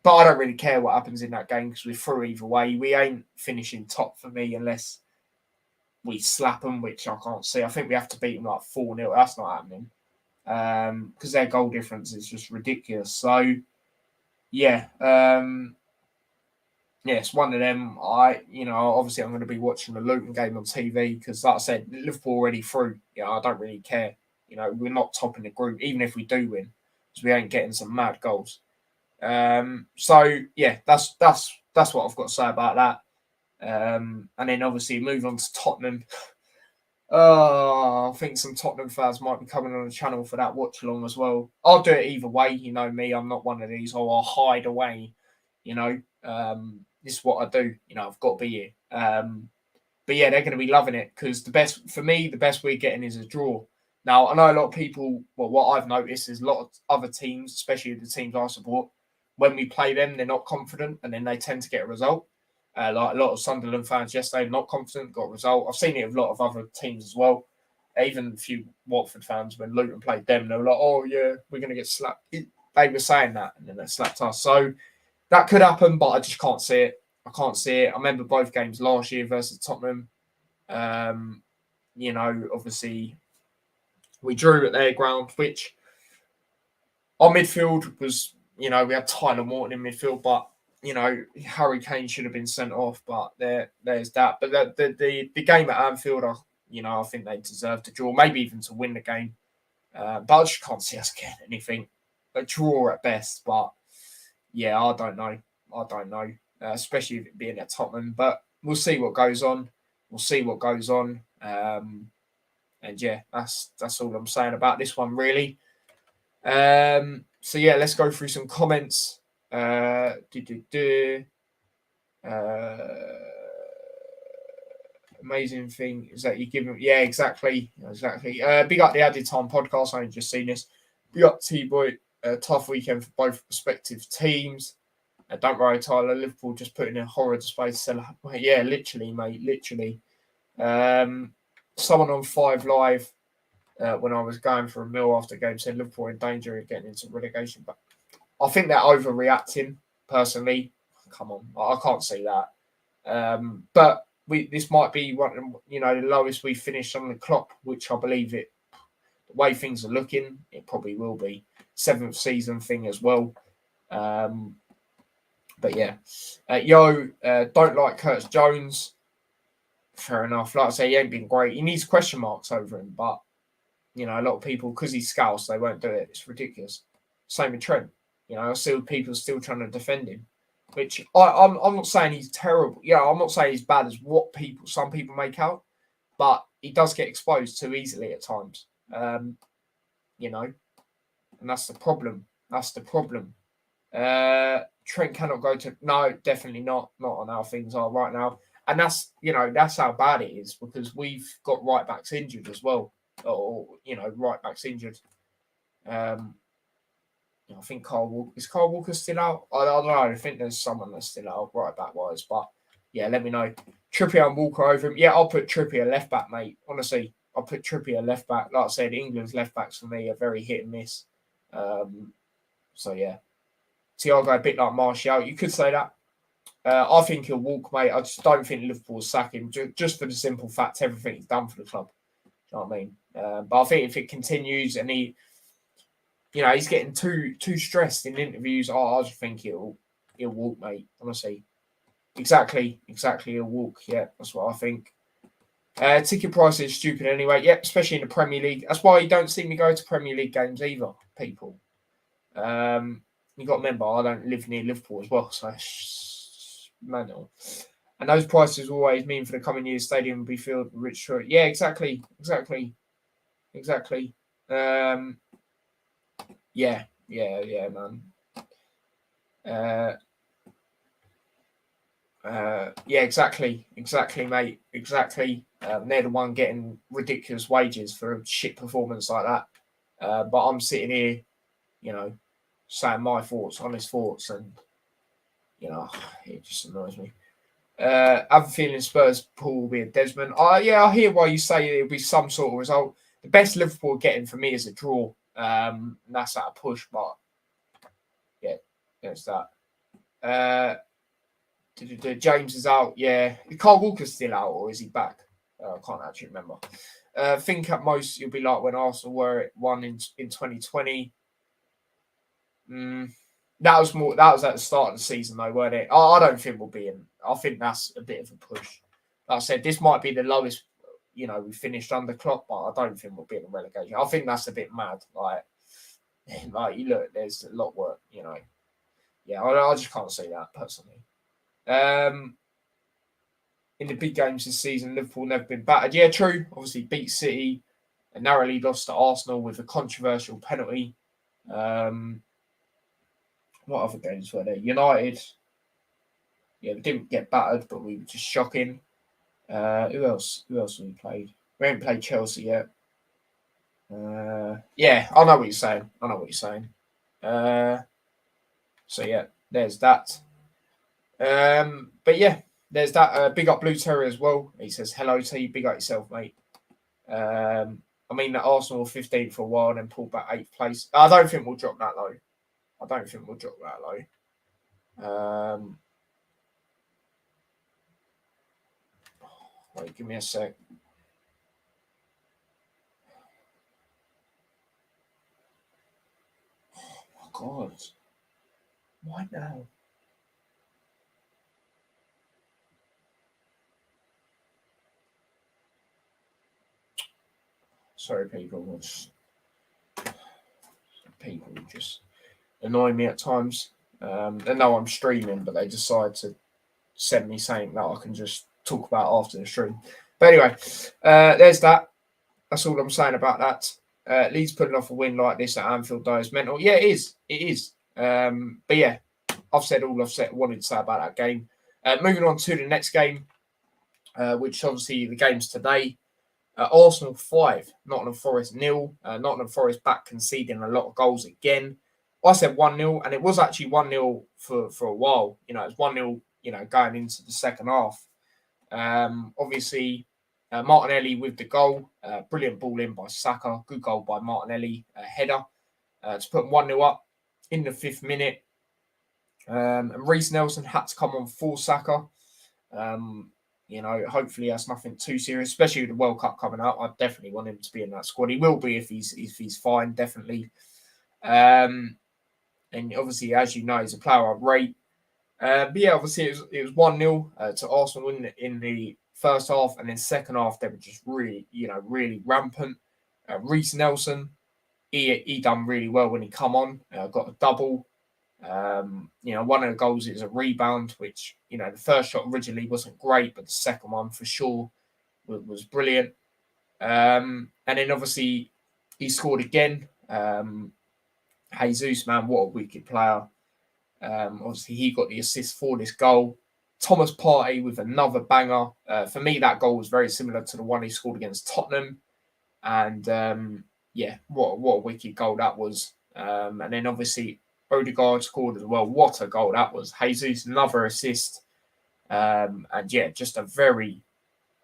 But I don't really care what happens in that game, because we're through either way. We ain't finishing top for me unless we slap them, which I can't see. I think we have to beat them like 4-0. That's not happening, because their goal difference is just ridiculous. So yeah. Yeah, it's one of them. Obviously I'm going to be watching the Luton game on TV, because, like I said, Liverpool already through. You know, I don't really care. You know, we're not topping the group, even if we do win, because we ain't getting some mad goals. So yeah, that's what I've got to say about that. And then obviously move on to Tottenham. I think some Tottenham fans might be coming on the channel for that watch along as well. I'll do it either way. You know me, I'm not one of these. I'll hide away. You know, this is what I do. You know, I've got to be here. But yeah, they're going to be loving it, because the best we're getting is a draw. Now, I know a lot of people, well, what I've noticed is a lot of other teams, especially the teams I support, when we play them, they're not confident, and then they tend to get a result. Like a lot of Sunderland fans yesterday, not confident, got a result. I've seen it with a lot of other teams as well. Even a few Watford fans, when Luton played them, they were like, oh yeah, we're going to get slapped. They were saying that, and then they slapped us. So that could happen, but I just can't see it. I can't see it. I remember both games last year versus Tottenham. You know, obviously we drew at their ground, which our midfield was, you know, we had Tyler Morton in midfield, but, you know, Harry Kane should have been sent off, but there's that. But the game at Anfield, I think they deserved to draw, maybe even to win the game. But I just can't see us getting anything. A draw at best, but yeah, I don't know. Especially if it being at Tottenham, but we'll see what goes on. And yeah, that's all I'm saying about this one, really. So yeah, let's go through some comments. Amazing thing is that you give them, yeah, exactly. Big up the Added Time podcast. I ain't just seen this. Big up T-Boy. Tough weekend for both respective teams. Don't worry, Tyler. Liverpool just put in a horror display to sell. Yeah, literally, mate. Literally. Someone on 5 Live, when I was going for a meal after the game, said Liverpool in danger of getting into relegation. But I think they're overreacting, personally. Come on. I can't see that. But this might be one, the lowest we finished on the clock, which I believe it. The way things are looking, it probably will be 7th season thing as well. But yeah, don't like Curtis Jones. Fair enough. Like I say, he ain't been great. He needs question marks over him, but a lot of people, because he's Scouse, they won't do it. It's ridiculous. Same with Trent. I see people still trying to defend him, which I'm not saying he's terrible. Yeah, I'm not saying he's bad as what some people make out, but he does get exposed too easily at times. And that's the problem. Trent cannot go to, no, definitely not on how things are right now. And that's how bad it is, because we've got right backs injured as well. or right back's injured. I think is Carl Walker still out? I don't know. I think there's someone that's still out right back wise, but yeah, let me know. Trippier and Walker over him. Yeah, I'll put Trippier left back, mate. Honestly, I'll put Trippier left back. Like I said, England's left backs for me are very hit and miss. So yeah, Thiago a bit like Martial. You could say that. I think he'll walk, mate. I just don't think Liverpool will sack him, just for the simple fact everything he's done for the club. You know what I mean? But I think if it continues and he's getting too stressed in interviews, I just think he'll walk, mate. Honestly, exactly, he'll walk. Yeah, that's what I think. Ticket price is stupid anyway. Yep, especially in the Premier League. That's why you don't see me go to Premier League games either, people. You got to remember, I don't live near Liverpool as well, so it's mental. And those prices always mean for the coming years, stadium will be filled with rich. Yeah, exactly. Yeah, man. Yeah, exactly, mate. Exactly. They're the one getting ridiculous wages for a shit performance like that. But I'm sitting here, saying my thoughts, honest thoughts, and it just annoys me. Other feeling Spurs Paul will be a Desmond. Yeah, I hear why you say it'll be some sort of result. The best Liverpool are getting for me is a draw. And that's at a push, but yeah, there's that. James is out. Yeah, Carl Walker's still out, or is he back? I can't actually remember. Think at most you'll be like when Arsenal were at one in 2020. That was at the start of the season, though, weren't it? I don't think we'll be in. I think that's a bit of a push. Like I said, this might be the lowest, we finished under Klopp, but I don't think we'll be in the relegation. I think that's a bit mad. Like you look, there's a lot of work, Yeah, I just can't see that personally. In the big games this season, Liverpool never been battered. Yeah, true. Obviously, beat City and narrowly lost to Arsenal with a controversial penalty. What other games were there? United. Yeah, we didn't get battered, but we were just shocking. Who else? Who else have we played? We haven't played Chelsea yet. Yeah, I know what you're saying. So yeah, there's that. But yeah, there's that. Big up Blue Terror as well. He says hello to you. Big up yourself, mate. I mean, that Arsenal were 15th for a while and then pulled back 8th place. I don't think we'll drop that low. Wait, give me a sec. Oh my God. Why now? Sorry, people. People just annoy me at times. They know I'm streaming, but they decide to send me something that I can just talk about after the stream. But anyway, there's that. That's all I'm saying about that. Leeds putting off a win like this at Anfield, though, is mental. Yeah, it is. But yeah, I've said all wanted to say about that game. Moving on to the next game, which obviously the game's today. Arsenal 5, Nottingham Forest 0. Nottingham Forest back conceding a lot of goals again. I said 1-0, and it was actually 1-0 for a while. It was 1-0, going into the second half. Obviously, Martinelli with the goal. Brilliant ball in by Saka. Good goal by Martinelli. Header to put 1-0 up in the 5th minute. And Reece Nelson had to come on for Saka. Hopefully that's nothing too serious, especially with the World Cup coming up. I definitely want him to be in that squad. He will be if he's fine, definitely. And obviously, as you know, he's a player I rate. But yeah, obviously it was 1-0 to Arsenal in the first half, and then second half they were just really, really rampant. Reece Nelson, he done really well when he come on. Got a double. One of the goals is a rebound, which, the first shot originally wasn't great, but the second one for sure was brilliant. And then obviously he scored again. Jesus, man, what a wicked player. Obviously he got the assist for this goal. Thomas Partey with another banger. For me, that goal was very similar to the one he scored against Tottenham. And what a wicked goal that was. And then obviously Odegaard scored as well. What a goal that was. Jesus, another assist. And just a very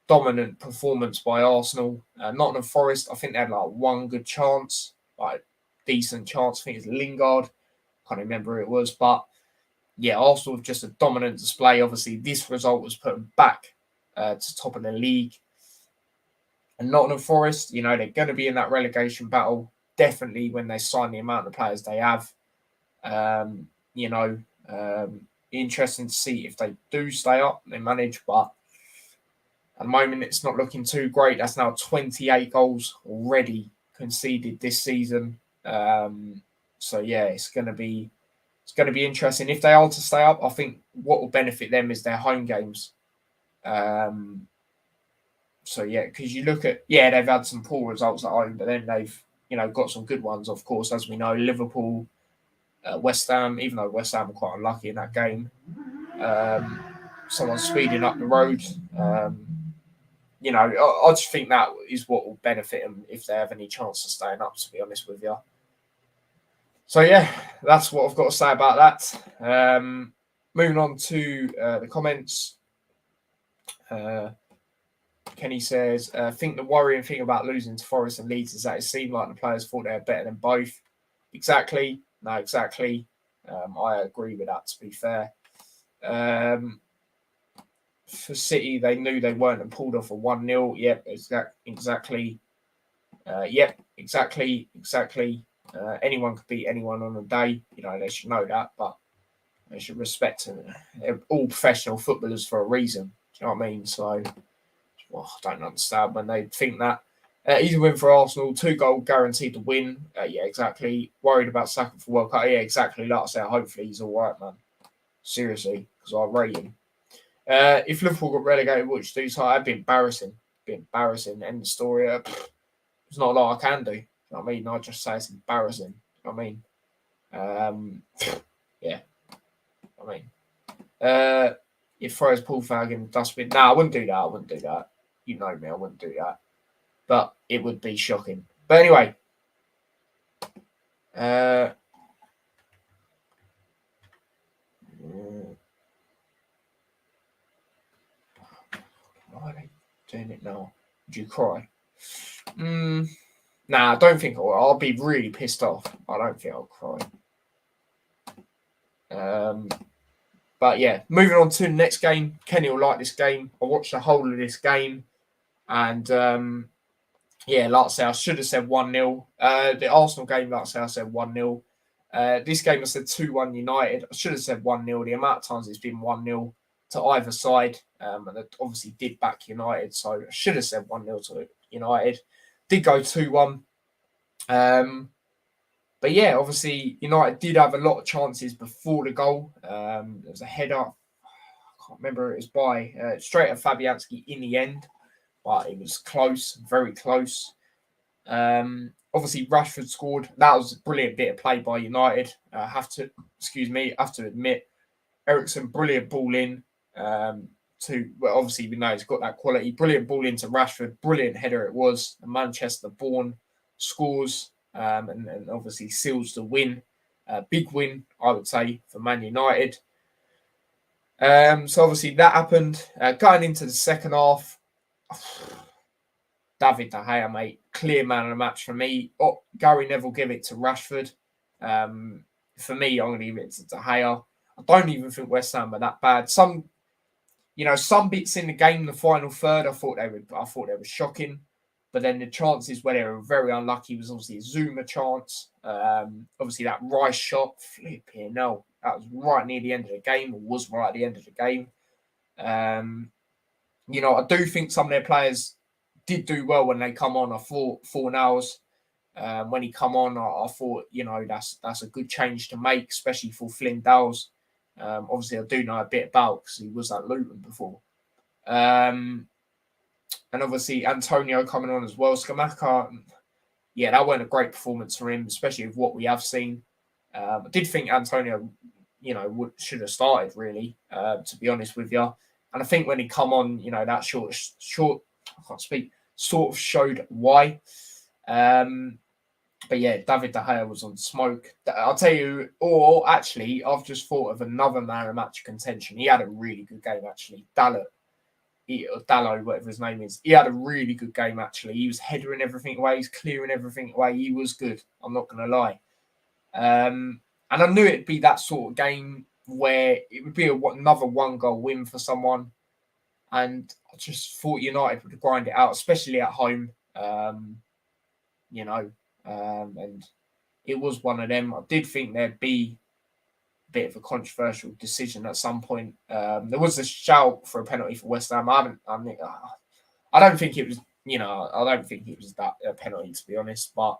dominant performance by Arsenal. Nottingham Forest, I think they had like one good chance, like decent chance. I think it's Lingard. Can't remember who it was, but yeah, Arsenal with just a dominant display. Obviously, this result was put them back to top of the league. And Nottingham Forest, they're going to be in that relegation battle definitely when they sign the amount of players they have. Interesting to see if they do stay up. They manage, but at the moment it's not looking too great. That's now 28 goals already conceded this season. It's going to be interesting if they are to stay up. I think what will benefit them is their home games. Because you look at they've had some poor results at home, but then they've got some good ones, of course, as we know. Liverpool, West Ham, even though West Ham were quite unlucky in that game. Someone speeding up the road. I just think that is what will benefit them if they have any chance of staying up, to be honest with you. So, that's what I've got to say about that. Moving on to the comments. Kenny says, I think the worrying thing about losing to Forest and Leeds is that it seemed like the players thought they were better than both. Exactly. No, exactly. I agree with that, to be fair. For City, they knew they weren't and pulled off a 1-0. Yep, exactly. Exactly. Anyone could beat anyone on a day. They should know that, but they should respect them. They're all professional footballers for a reason. Do you know what I mean? So, I don't understand when they think that. Easy win for Arsenal. 2-goal guaranteed to win. Exactly. Worried about Saka for World Cup. Yeah, exactly. Like I said, hopefully he's all right, man. Seriously, because I rate him. If Liverpool got relegated, which do so, that'd be embarrassing. End of story. There's not a lot I can do. You know what I mean? I just say it's embarrassing. You know what I mean? If throws Paul Fag in the dustbin. No, I wouldn't do that. You know me, I wouldn't do that. But it would be shocking. But anyway. Why are they doing it now? Would you cry? Nah, I don't think I will. I'll be really pissed off. I don't think I'll cry. But moving on to the next game. Kenny will like this game. I watched the whole of this game. And, like I said, I should have said 1-0. The Arsenal game, like I said 1-0. This game, I said 2-1 United. I should have said 1-0. The amount of times it's been 1-0 to either side. And it obviously did back United. So I should have said 1-0 to United. Did go 2-1. Obviously, United did have a lot of chances before the goal. There was a header. I can't remember who it was by. Straight at Fabianski in the end. But it was close, very close. Obviously, Rashford scored. That was a brilliant bit of play by United. I have to admit, Eriksen, brilliant ball in. Obviously, we know he's got that quality. Brilliant ball into Rashford. Brilliant header it was. A Manchester-born scores and obviously seals the win. Big win, I would say, for Man United. So obviously that happened. Going into the second half, David De Gea, mate, clear man of the match for me. Gary Neville give it to Rashford. For me, I'm going to give it to De Gea. I don't even think West Ham are that bad. Some bits in the game, the final third, I thought they were shocking. But then the chances where they were very unlucky was obviously a Zuma chance. Obviously that Rice shot, flipping no, that was right near the end of the game, or was right at the end of the game. I do think some of their players did do well when they come on. I thought Fornals, when he come on, I thought, that's a good change to make, especially for Flynn Dowles. Obviously, I do know a bit about because he was at Luton before. And obviously, Antonio coming on as well. Scamacca, that wasn't a great performance for him, especially with what we have seen. I did think Antonio, should have started, really, to be honest with you. And I think when he come on, that short, I can't speak, sort of showed why. But yeah, David De Gea was on smoke. I'll tell you, or actually, I've just thought of another man of match contention. He had a really good game, actually. Dallo, whatever his name is. He had a really good game, actually. He was headering everything away. He's clearing everything away. He was good. I'm not going to lie. And I knew it'd be that sort of game where it would be another 1-goal win for someone. And I just thought United would grind it out, especially at home. And it was one of them. I did think there'd be a bit of a controversial decision at some point. There was a shout for a penalty for West Ham. I don't think it was. I don't think it was that penalty, to be honest. But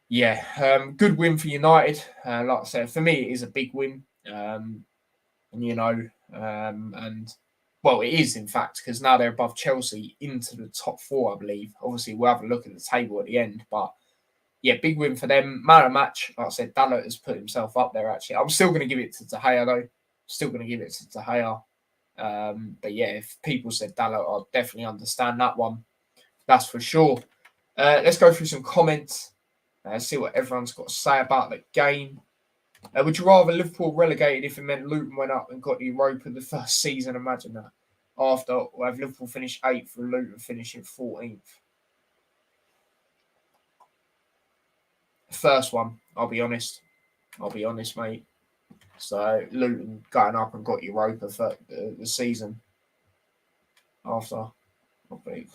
yeah, good win for United. Like I said, for me, it is a big win. And well, it is in fact, because now they're above Chelsea into the top 4, I believe. Obviously, we'll have a look at the table at the end, but yeah, big win for them. Man of match, like I said, Dalot has put himself up there, actually. I'm still going to give it to De Gea, though. Still going to give it to De Gea. But yeah, if people said Dalot, I'll definitely understand that one. That's for sure. Let's go through some comments. See what everyone's got to say about the game. Would you rather Liverpool relegated if it meant Luton went up and got the Europa the first season? Imagine that. After, or have Liverpool finished 8th and Luton finishing 14th? First one, I'll be honest, mate. So Luton going up and got Europa for the season after.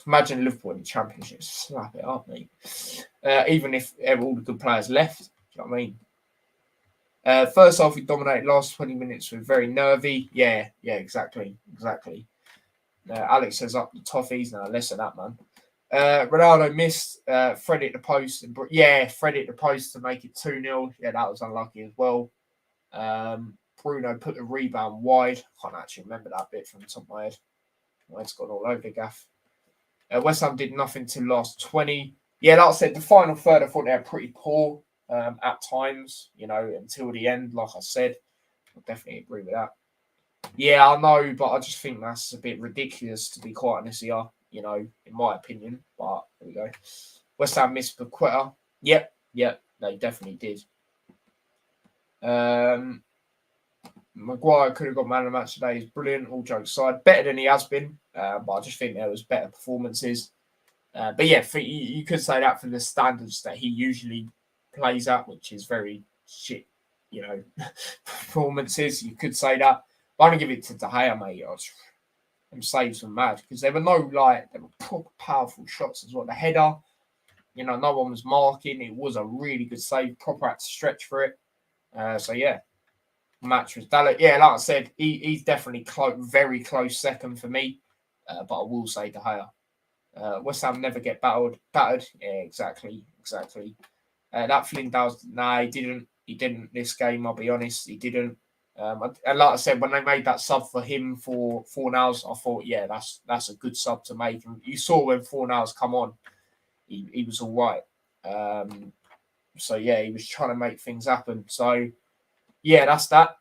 Imagine Liverpool in the Championship, slap it up, mate. Even if all the good players left, do you know what I mean? First half, we dominated. Last 20 minutes were very nervy. Yeah, exactly. Alex says up the toffees. Now, less of that, man. Ronaldo missed. Fred hit the post. Fred hit the post to make it 2-0. Yeah, that was unlucky as well. Bruno put the rebound wide. Can't actually remember that bit from the top of my head. My head's gone all over the gaff. West Ham did nothing till last 20. Yeah, like I said, the final third, I thought they were pretty poor at times, until the end, like I said. I definitely agree with that. Yeah, I know, but I just think that's a bit ridiculous, to be quite honest here, in my opinion. But there we go. West Ham missed Paqueta. Yep, they definitely did. Maguire could have got man of the match today. He's brilliant, all jokes aside. Better than he has been, but I just think there was better performances. But yeah, you could say that for the standards that he usually plays at, which is very shit, performances. You could say that. But I'm going to give it to De Gea, mate. Them saves were mad because there were proper powerful shots as well. The header, no one was marking. It was a really good save. Proper had to stretch for it. So yeah, match was Dalot. Yeah, like I said, he's definitely very close second for me. But I will say De Gea. West Ham never get battered. Yeah, exactly. That Flinders, he didn't this game, I'll be honest. He didn't. And like I said, when they made that sub for him for Fornals, I thought, yeah, that's a good sub to make. And you saw when Fornals come on, he was all right. So yeah, he was trying to make things happen. So yeah, that's that.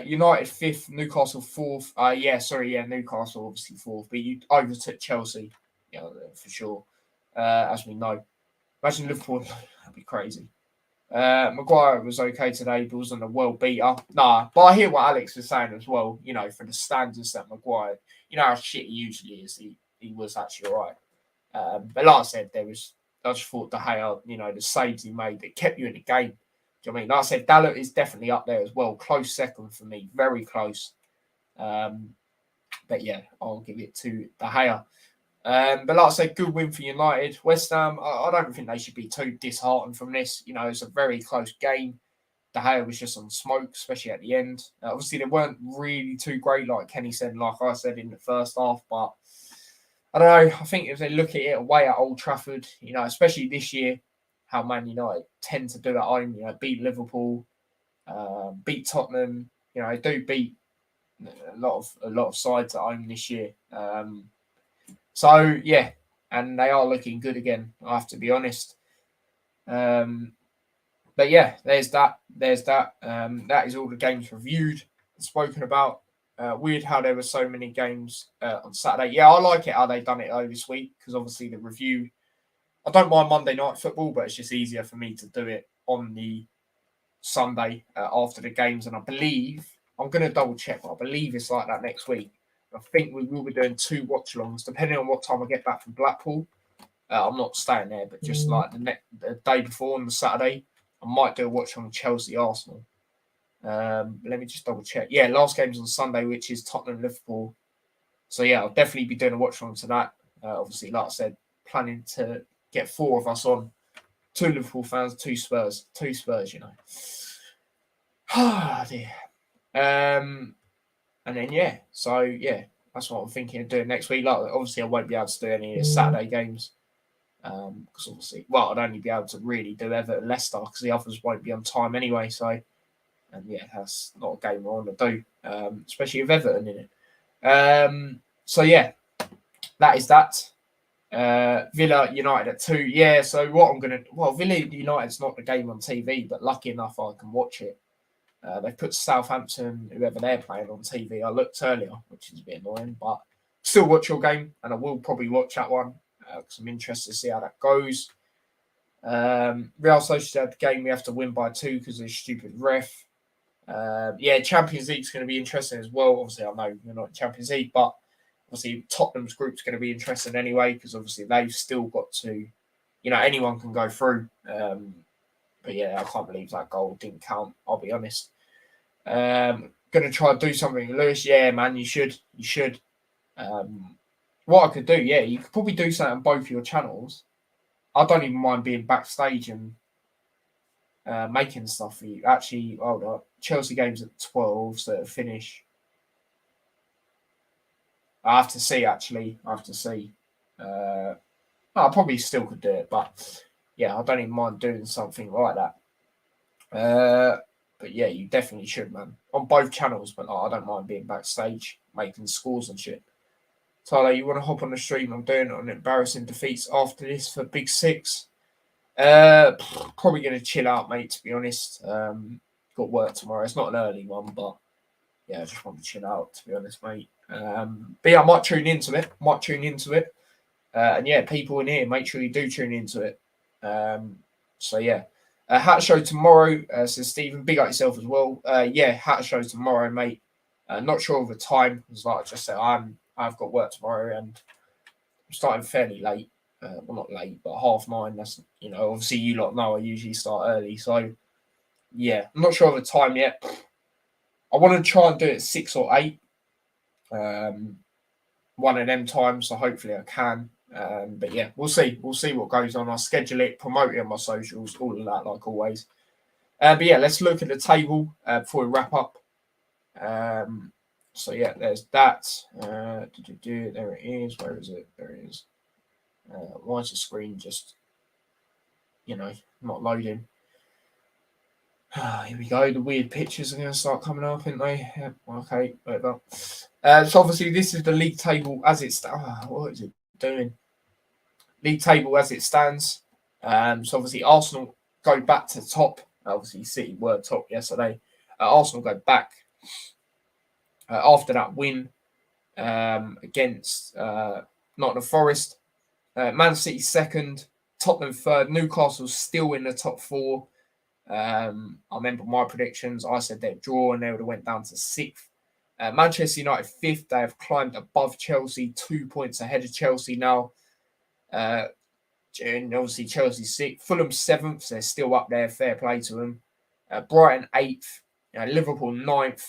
United 5th, Newcastle 4th. Newcastle obviously 4th, but you overtook Chelsea, for sure. As we know, imagine Liverpool, that'd be crazy. Maguire was okay today, but wasn't a world beater. Nah, but I hear what Alex was saying as well. For the standards that Maguire, how shit he usually is. He was actually all right. But like I said, I just thought De Gea, the saves he made that kept you in the game. Do you know what I mean? Like I said, Dalot is definitely up there as well. Close second for me, very close. But yeah, I'll give it to De Gea. But like I said, good win for United. West Ham, I don't think they should be too disheartened from this. It's a very close game. De Gea was just on smoke, especially at the end. Obviously, they weren't really too great, like Kenny said, like I said in the first half. But I don't know. I think if they look at it away at Old Trafford, especially this year, how Man United tend to do at home, beat Liverpool, beat Tottenham. They do beat a lot of sides at home this year. So yeah, and they are looking good again, I have to be honest. But yeah, there's that. That is all the games reviewed and spoken about. Weird how there were so many games on Saturday. Yeah, I like it how they've done it though this week because obviously the review. I don't mind Monday night football, but it's just easier for me to do it on the Sunday after the games. And I believe I'm going to double check, but I believe it's like that next week. I think we will be doing 2 watch-alongs depending on what time I get back from Blackpool. I'm not staying there, but just like the day before on the Saturday, I might do a watch on Chelsea Arsenal. Let me just double check. Yeah, last game's on Sunday, which is Tottenham Liverpool. So yeah, I'll definitely be doing a watch on to that. Obviously, like I said, planning to get 4 of us on. 2 Liverpool fans, 2 Spurs, you know. Ah, dear. And then yeah, so yeah, that's what I'm thinking of doing next week. Like, obviously, I won't be able to do any of the Saturday games. Because obviously, well, I'd only be able to really do Everton Leicester because the others won't be on time anyway. So, and yeah, that's not a game I want to do, especially with Everton in it. So yeah, that is that. Villa United at 2. Yeah, so what I'm gonna Villa United's not the game on TV, but lucky enough I can watch it. They put Southampton, whoever they're playing, on TV. I looked earlier, which is a bit annoying, but still watch your game, and I will probably watch that one because I'm interested to see how that goes. Real Sociedad game we have to win by 2 because of the stupid ref. Yeah, Champions League's going to be interesting as well. Obviously, I know you're not in Champions League, but obviously Tottenham's group's going to be interesting anyway because obviously they've still got to, anyone can go through. But yeah, I can't believe that goal didn't count. I'll be honest. Going to try and do something, Lewis. Yeah, man, you should. What I could do, yeah, you could probably do something on both your channels. I don't even mind being backstage and making stuff for you. Actually, hold on. Chelsea game's at 12, so it'll finish. I have to see, actually. I probably still could do it, but yeah, I don't even mind doing something like that. But yeah, you definitely should, man. On both channels, but I don't mind being backstage, making scores and shit. Tyler, you want to hop on the stream? I'm doing it on embarrassing defeats after this for Big Six. Probably going to chill out, mate, to be honest. Got work tomorrow. It's not an early one, but yeah, I just want to chill out, to be honest, mate. But yeah, I might tune into it. And yeah, people in here, make sure you do tune into it. So yeah. Hat show tomorrow, says Stephen. Big up yourself as well. Yeah, hat show tomorrow, mate. Not sure of the time, because like I just said, I've got work tomorrow and I'm starting fairly late. Well, not late, but 9:30. That's, obviously you lot know I usually start early. So yeah, I'm not sure of the time yet. I want to try and do it 6 or 8. One of them times, so hopefully I can. But yeah, we'll see. We'll see what goes on. I'll schedule it, promote it on my socials, all of that, like always. But yeah, let's look at the table before we wrap up. So yeah, there's that. There it is. Where is it? There it is. Why is the screen just, not loading? Here we go. The weird pictures are going to start coming up, aren't they? Yeah, okay, whatever. So obviously this is the league table as it stands. What is it doing? League table as it stands. So obviously Arsenal go back to the top. Obviously City were top yesterday. Arsenal go back after that win against Nottingham Forest. Man City second, Tottenham third, Newcastle still in the top 4. I remember my predictions. I said they'd draw and they would have went down to 6th. Manchester United 5th. They have climbed above Chelsea, 2 points ahead of Chelsea now. And obviously Chelsea 6th. Fulham 7th. So they're still up there. Fair play to them. Brighton 8th. Liverpool 9th.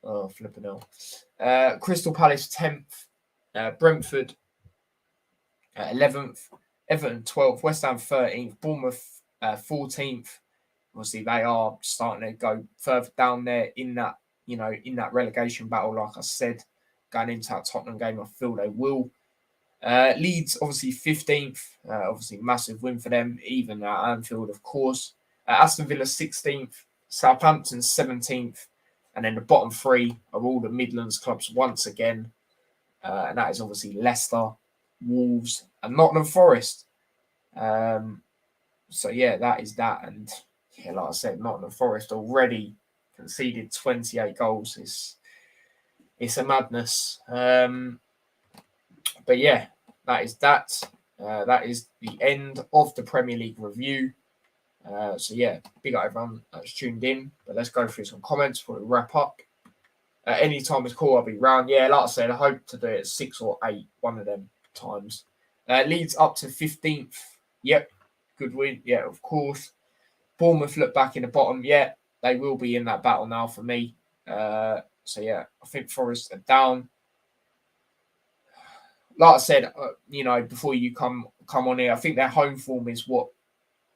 Oh, flipping hell. Crystal Palace 10th. Brentford 11th. Everton 12th. West Ham 13th. Bournemouth 14th. Obviously, they are starting to go further down there in that, in that relegation battle. Like I said, going into that Tottenham game, I feel they will. Leeds, obviously 15th. Obviously, massive win for them, even at Anfield, of course. Aston Villa 16th. Southampton 17th. And then the bottom 3 are all the Midlands clubs once again. And that is obviously Leicester, Wolves, and Nottingham Forest. So yeah, that is that. And yeah, like I said, Nottingham Forest already conceded 28 goals. It's a madness. But yeah, that is that. That is the end of the Premier League review. So yeah, big up everyone that's tuned in. But let's go through some comments before we wrap up. Any time is cool, I'll be round. Yeah, like I said, I hope to do it 6 or 8, one of them times. Leeds up to 15th. Yep, good win. Yeah, of course. Bournemouth look back in the bottom. Yeah, they will be in that battle now for me. So yeah, I think Forest are down. Like I said, before you come on here, I think their home form is what,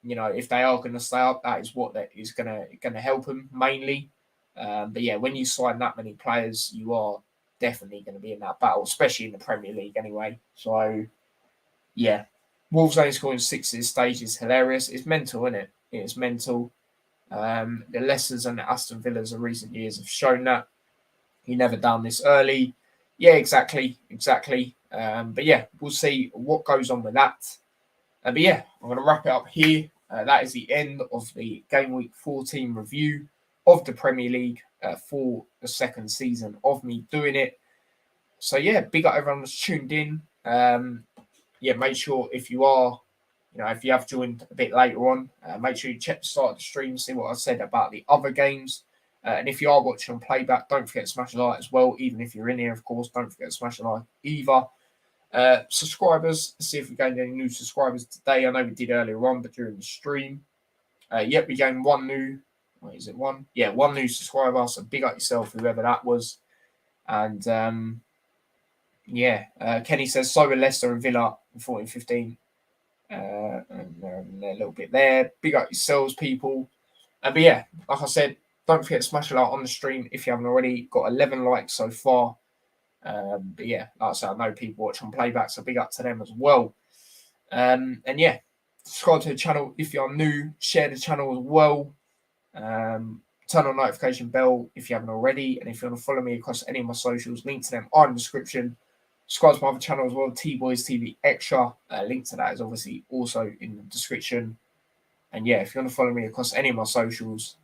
if they are going to stay up, that is what that is going to help them mainly. But yeah, when you sign that many players, you are definitely going to be in that battle, especially in the Premier League anyway. So yeah, Wolves only scoring 6 at this stage is hilarious. It's mental, isn't it? It's mental. The Leicesters and the Aston Villas of recent years have shown that. He never done this early. Yeah, exactly. But yeah, we'll see what goes on with that. But yeah, I'm going to wrap it up here. That is the end of the Game Week 14 review of the Premier League for the second season of me doing it. So yeah, big up everyone that's tuned in. Yeah, make sure if you are, if you have joined a bit later on, make sure you check the start of the stream, see what I said about the other games. And if you are watching on playback, don't forget to smash a like as well. Even if you're in here, of course, don't forget to smash a like either. Subscribers, let's see if we gained any new subscribers today. I know we did earlier on, but during the stream. Yep, we gained one new. Wait, is it one? Yeah, one new subscriber. So big up yourself, whoever that was. And Kenny says so were Leicester and Villa in 14-15. And they're a little bit there. Big up yourselves, people. But yeah, like I said, don't forget to smash a like on the stream if you haven't already. Got 11 likes so far. But yeah, like I said, I know people watch on playback, so big up to them as well. And yeah, subscribe to the channel if you are new. Share the channel as well. Turn on notification bell if you haven't already. And if you want to follow me across any of my socials, link to them are in the description. Subscribe to my other channel as well, T-Boys TV Extra. Link to that is obviously also in the description. And yeah, if you want to follow me across any of my socials,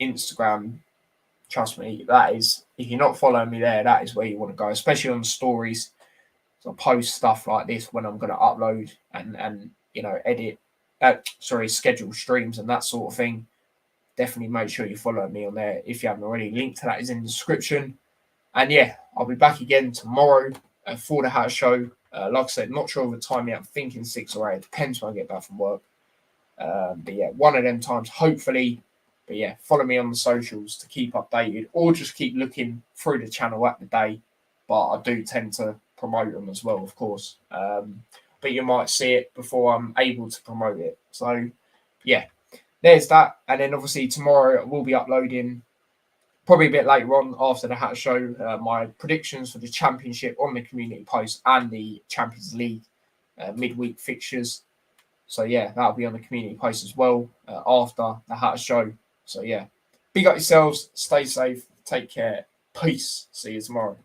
Instagram, trust me, that is, if you're not following me there, that is where you want to go, especially on stories. So I post stuff like this when I'm going to upload and edit, schedule streams and that sort of thing. Definitely make sure you follow me on there if you haven't already. Link to that is in the description. And yeah, I'll be back again tomorrow for the Hat Show. Like I said, not sure of the time yet. I'm thinking 6 or 8. It depends when I get back from work. But yeah, one of them times, hopefully. But yeah, follow me on the socials to keep updated or just keep looking through the channel at the day. But I do tend to promote them as well, of course. But you might see it before I'm able to promote it. So yeah, there's that. And then obviously tomorrow we'll be uploading, probably a bit later on after the Hat Show, my predictions for the Championship on the community post and the Champions League midweek fixtures. So yeah, that'll be on the community post as well after the Hat Show. So yeah, big up yourselves, stay safe, take care, peace. See you tomorrow.